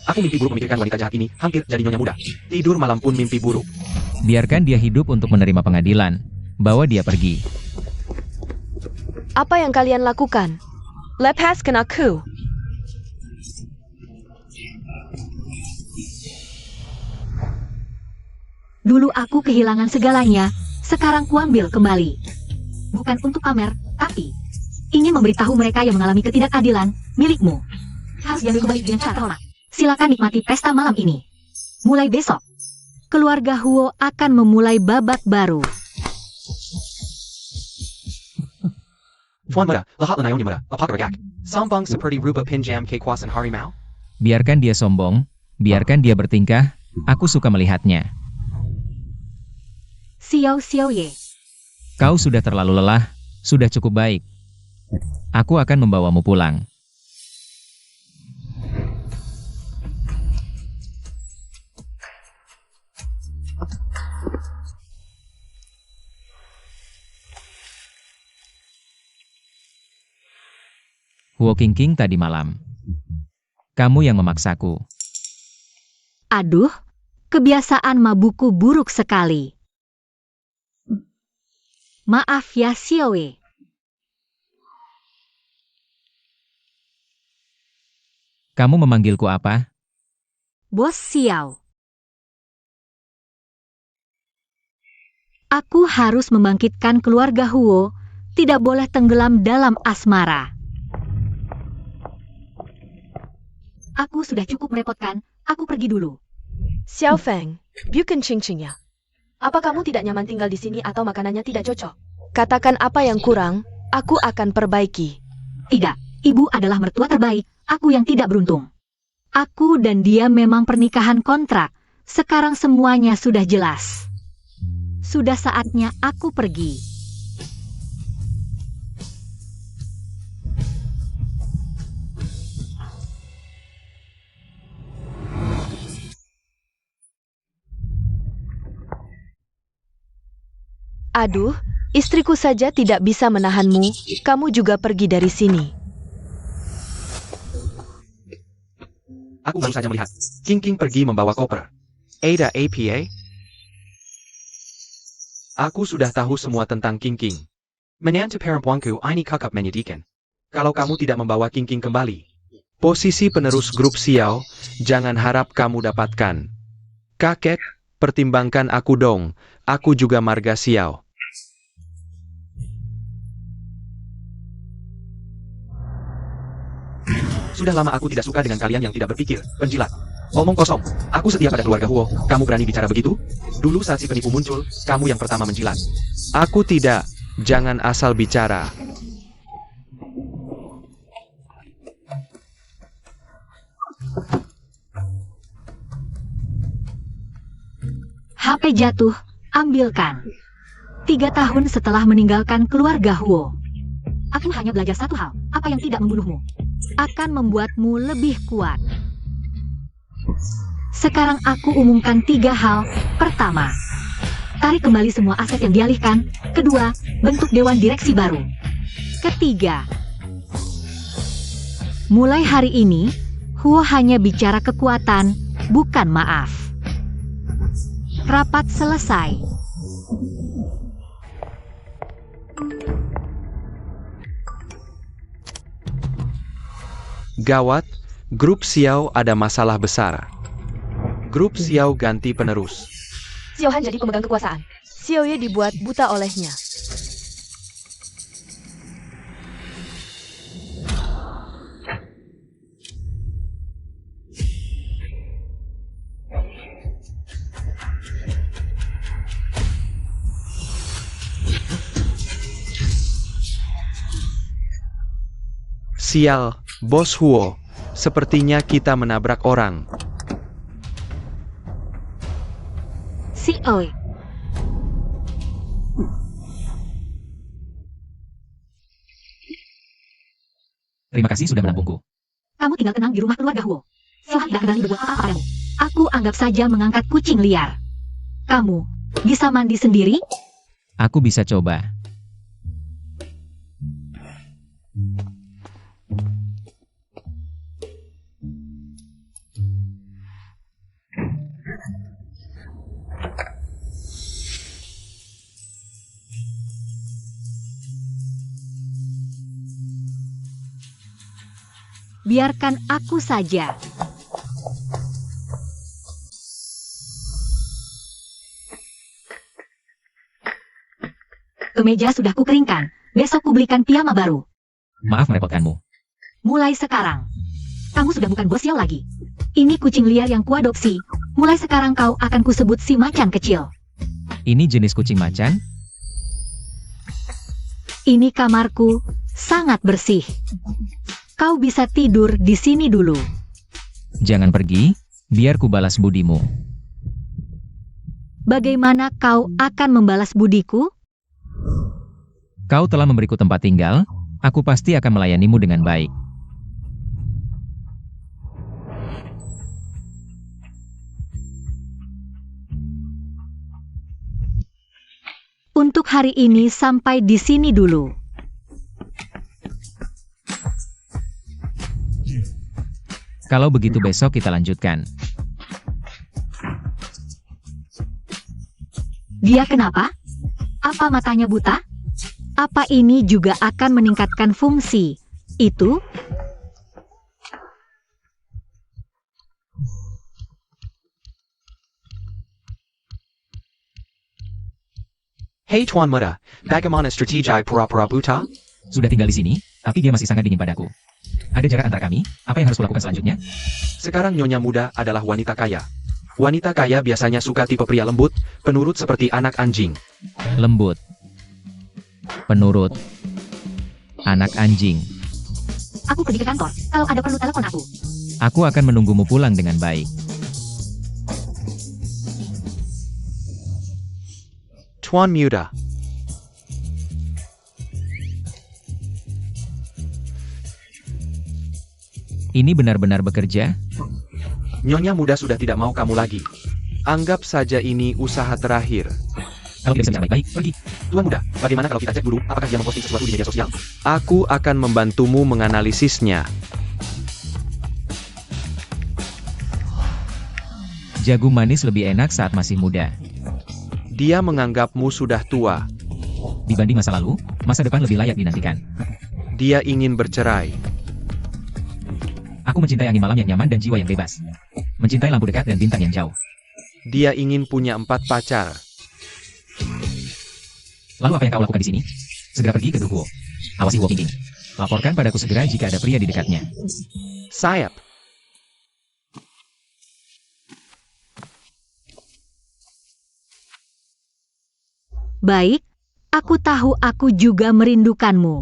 Aku mimpi buruk memikirkan wanita jahat ini, hampir jadi nyonya muda. Tidur malam pun mimpi buruk. Biarkan dia hidup untuk menerima pengadilan. Bawa dia pergi. Apa yang kalian lakukan? Lepaskan aku. Dulu aku kehilangan segalanya, sekarang kuambil kembali. Bukan untuk pamer, tapi ingin memberitahu mereka yang mengalami ketidakadilan, milikmu. Harus diambil kembali dengan cara hormat. Silakan nikmati pesta malam ini. Mulai besok, keluarga Huo akan memulai babak baru. Tuan muda, lahat na ngayon ni muda, apakagak. Sambang seperti rupa pinjam kay kwasan harimau. Biarkan dia sombong, biarkan dia bertingkah, aku suka melihatnya. Xiao Xiaoye, Kau sudah terlalu lelah, sudah cukup baik. Aku akan membawamu pulang. Huo Qingqing tadi malam. Kamu yang memaksaku. aduh, kebiasaan mabukku buruk sekali. Maaf ya Xiaoye. Kamu memanggilku apa? Bos Xiao. Aku harus membangkitkan keluarga Huo, tidak boleh tenggelam dalam asmara. Aku sudah cukup merepotkan, aku pergi dulu. Xiao Feng, bukan cincingnya. Apa kamu tidak nyaman tinggal di sini atau makanannya tidak cocok? Katakan apa yang kurang, aku akan perbaiki. Tidak, ibu adalah mertua terbaik, aku yang tidak beruntung. Aku dan dia memang pernikahan kontrak, sekarang semuanya sudah jelas. Sudah saatnya aku pergi. Aduh, istriku saja tidak bisa menahanmu, kamu juga pergi dari sini. Aku baru saja melihat. Qingqing pergi membawa koper. Ada APA? Aku sudah tahu semua tentang Qingqing. Menantu perempuanku ini kakak menyedihkan. Kalau kamu tidak membawa Qingqing kembali. Posisi penerus grup Xiao, jangan harap kamu dapatkan. Kakek, pertimbangkan aku dong. Aku juga marga Xiao. Sudah lama aku tidak suka dengan kalian yang tidak berpikir, penjilat. Omong kosong, aku setia pada keluarga Huo, kamu berani bicara begitu? Dulu saat si penipu muncul, kamu yang pertama menjilat. Aku tidak, jangan asal bicara. HP jatuh, ambilkan. 3 tahun setelah meninggalkan keluarga Huo. Aku hanya belajar satu hal, apa yang tidak membunuhmu akan membuatmu lebih kuat. Sekarang aku umumkan 3 hal. Pertama, tarik kembali semua aset yang dialihkan. Kedua, bentuk dewan direksi baru. Ketiga, mulai hari ini, Huo hanya bicara kekuatan, bukan maaf. Rapat selesai. Gawat, grup Xiao ada masalah besar. Grup Xiao ganti penerus. Xiao Han jadi pemegang kekuasaan. Xiao Ye dibuat buta olehnya. Sial, Bos Huo, Sepertinya kita menabrak orang. Si Oi. Terima kasih sudah menampungku. Kamu tinggal tenang di rumah keluarga Huo. Silahkan tidak berani berbuat apa-apa padamu. Aku anggap saja mengangkat kucing liar. Kamu bisa mandi sendiri? Aku bisa coba. Biarkan aku saja. Kemeja sudah kukeringkan. Besok kubelikan piyama baru. Maaf merepotkanmu. Mulai sekarang, kamu sudah bukan bos Xiao lagi. Ini kucing liar yang kuadopsi. Mulai sekarang kau akan kusebut si macan kecil. Ini jenis kucing macan? Ini kamarku, sangat bersih. Kau bisa tidur di sini dulu. Jangan pergi, biar ku balas budimu. Bagaimana kau akan membalas budiku? Kau telah memberiku tempat tinggal, aku pasti akan melayanimu dengan baik. Untuk hari ini sampai di sini dulu. Kalau begitu besok kita lanjutkan. Dia kenapa? Apa matanya buta? Apa ini juga akan meningkatkan fungsi itu? Hey Tuan Muda, bagaimana strategi pura-pura buta? Sudah tinggal di sini, tapi dia masih sangat dingin padaku. Ada jarak antara kami, apa yang harus kulakukan selanjutnya? Sekarang Nyonya Muda adalah wanita kaya. Wanita kaya biasanya suka tipe pria lembut, penurut seperti anak anjing. Lembut. Penurut. Anak anjing. Aku pergi ke kantor. Kalau ada perlu telepon aku. Aku akan menunggumu pulang dengan baik. Tuan Muda. Ini benar-benar bekerja? Nyonya Muda sudah tidak mau kamu lagi. Anggap saja ini usaha terakhir. Kalau tidak bisa bicara baik-baik, pergi. Tuan Muda, bagaimana kalau kita cek dulu apakah dia memposting sesuatu di media sosial? Aku akan membantumu menganalisisnya. Jagung manis lebih enak saat masih muda. Dia menganggapmu sudah tua. Dibanding masa lalu, masa depan lebih layak dinantikan. Dia ingin bercerai. Aku mencintai angin malam yang nyaman dan jiwa yang bebas. Mencintai lampu dekat dan bintang yang jauh. Dia ingin punya 4 pacar. Lalu apa yang kau lakukan di sini? Segera pergi ke grup Huo. Awasi Huo Qingqing. Laporkan padaku segera jika ada pria di dekatnya. Sayap. Baik, aku tahu aku juga merindukanmu.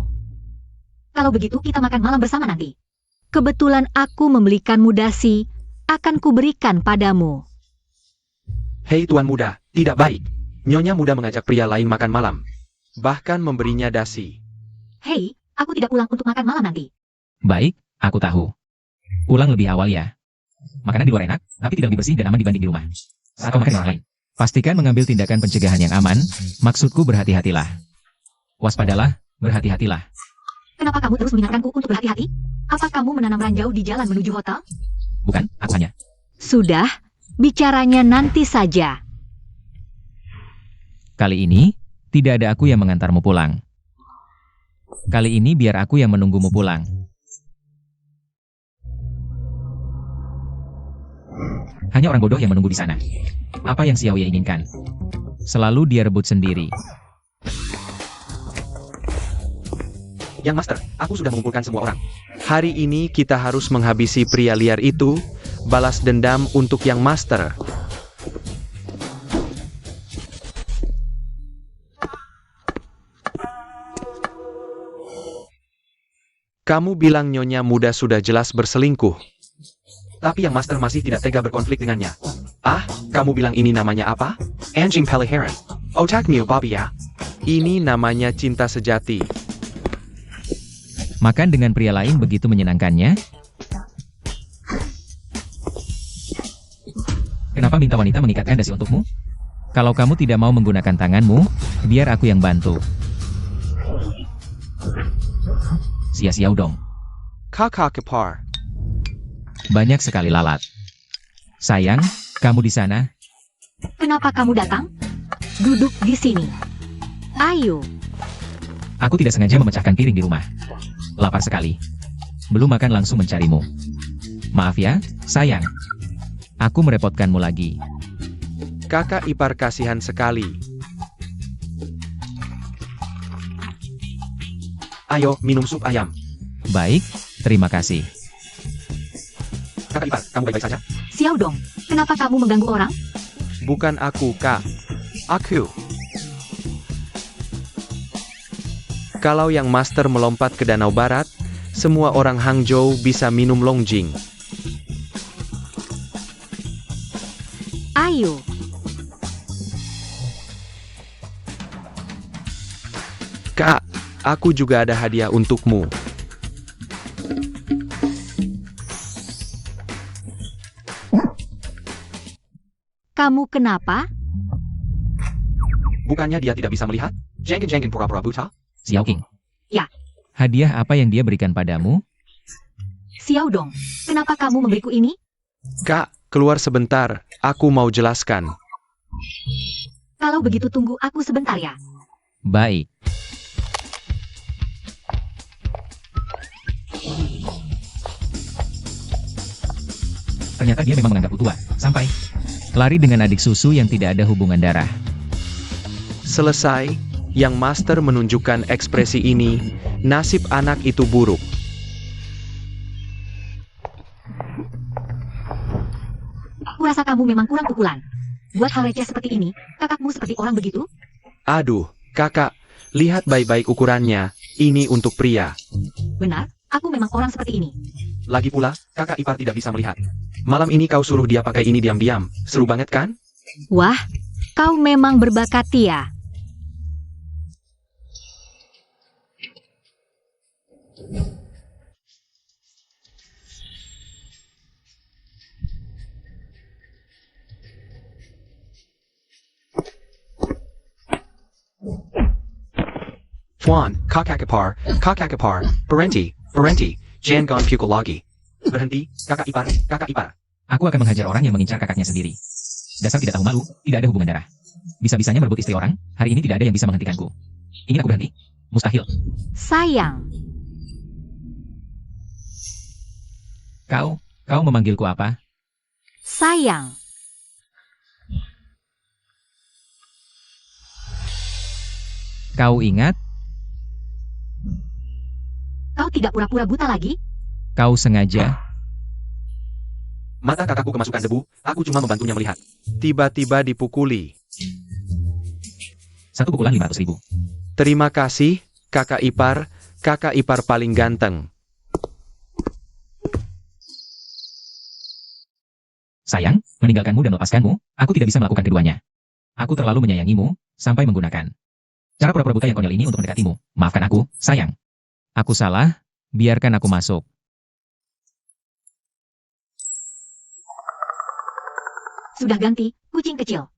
Kalau begitu kita makan malam bersama nanti. Kebetulan aku membelikanmu dasi, akan kuberikan padamu. Hei Tuan Muda, tidak baik. Nyonya Muda mengajak pria lain makan malam. Bahkan memberinya dasi. Hei, aku tidak pulang untuk makan malam nanti. Baik, aku tahu. Pulang lebih awal ya. Makanan di luar enak, tapi tidak lebih bersih dan aman dibanding di rumah. Saat kau makan di orang lain, pastikan mengambil tindakan pencegahan yang aman. Maksudku berhati-hatilah. Waspadalah, berhati-hatilah. Kenapa kamu terus mengingatkanku untuk berhati-hati? Apa kamu menanam ranjau di jalan menuju hotel? Bukan, aku hanya. Sudah, bicaranya nanti saja. Kali ini, tidak ada aku yang mengantarmu pulang. Kali ini biar aku yang menunggumu pulang. Hanya orang bodoh yang menunggu di sana. Apa yang Xiao Ye inginkan? Selalu dia rebut sendiri. Yang Master, aku sudah mengumpulkan semua orang. Hari ini kita harus menghabisi pria liar itu, balas dendam untuk Yang Master. Kamu bilang nyonya muda sudah jelas berselingkuh. Tapi yang master masih tidak tega berkonflik dengannya. Ah, kamu bilang ini namanya apa? Anjing peliharaan. Otak mio babi ya. Ini namanya cinta sejati. Makan dengan pria lain begitu menyenangkannya? Kenapa minta wanita mengikatkan dasi untukmu? Kalau kamu tidak mau menggunakan tanganmu, biar aku yang bantu. Sia-sia dong. Kakak Ipar. Banyak sekali lalat. Sayang, kamu di sana? Kenapa kamu datang? Duduk di sini. Ayo. Aku tidak sengaja memecahkan piring di rumah. Lapar sekali. Belum makan langsung mencarimu. Maaf ya, sayang. Aku merepotkanmu lagi. Kakak ipar kasihan sekali. Ayo, minum sup ayam. Baik, terima kasih. Kakak ipar, kamu baik-baik saja? Xiao Dong, kenapa kamu mengganggu orang? Bukan aku, Kak. Aku. Kalau yang master melompat ke Danau Barat, semua orang Hangzhou bisa minum Longjing. Ayo. Kak, aku juga ada hadiah untukmu. Kamu kenapa? Bukannya dia tidak bisa melihat? Jengkin pura-pura buta? Xiao King. Ya. Hadiah apa yang dia berikan padamu? Xiao Dong, kenapa kamu memberiku ini? Kak, keluar sebentar. Aku mau jelaskan. Kalau begitu tunggu aku sebentar ya. Baik. Ternyata dia memang menganggapku tua. Sampai. Lari dengan adik susu yang tidak ada hubungan darah. Selesai, yang master menunjukkan ekspresi ini, nasib anak itu buruk. Aku rasa kamu memang kurang pukulan. Buat hal receh seperti ini, kakakmu seperti orang begitu? Aduh, kakak, lihat baik-baik ukurannya, ini untuk pria. Benar, aku memang orang seperti ini. Lagi pula, kakak ipar tidak bisa melihat. Malam ini kau suruh dia pakai ini diam-diam, seru banget kan? Wah, kau memang berbakat ya. Fuan, kakak ipar, berhenti, jangan gon pukul lagi. Berhenti, kakak ipar. Aku akan menghajar orang yang mengincar kakaknya sendiri. Dasar tidak tahu malu, tidak ada hubungan darah. Bisa-bisanya merebut istri orang, hari ini tidak ada yang bisa menghentikanku. Ingin aku berhenti? Mustahil. Sayang, Kau memanggilku apa? sayang. Kau ingat? Kau tidak pura-pura buta lagi? Kau sengaja? Mata kakakku kemasukan debu, aku cuma membantunya melihat. Tiba-tiba dipukuli. Satu pukulan 500.000. Terima kasih, kakak ipar paling ganteng. Sayang, meninggalkanmu dan melepaskanmu, aku tidak bisa melakukan keduanya. Aku terlalu menyayangimu, sampai menggunakan cara pura-pura buta yang konyol ini untuk mendekatimu. Maafkan aku, sayang. Aku salah, biarkan aku masuk. Sudah ganti, kucing kecil.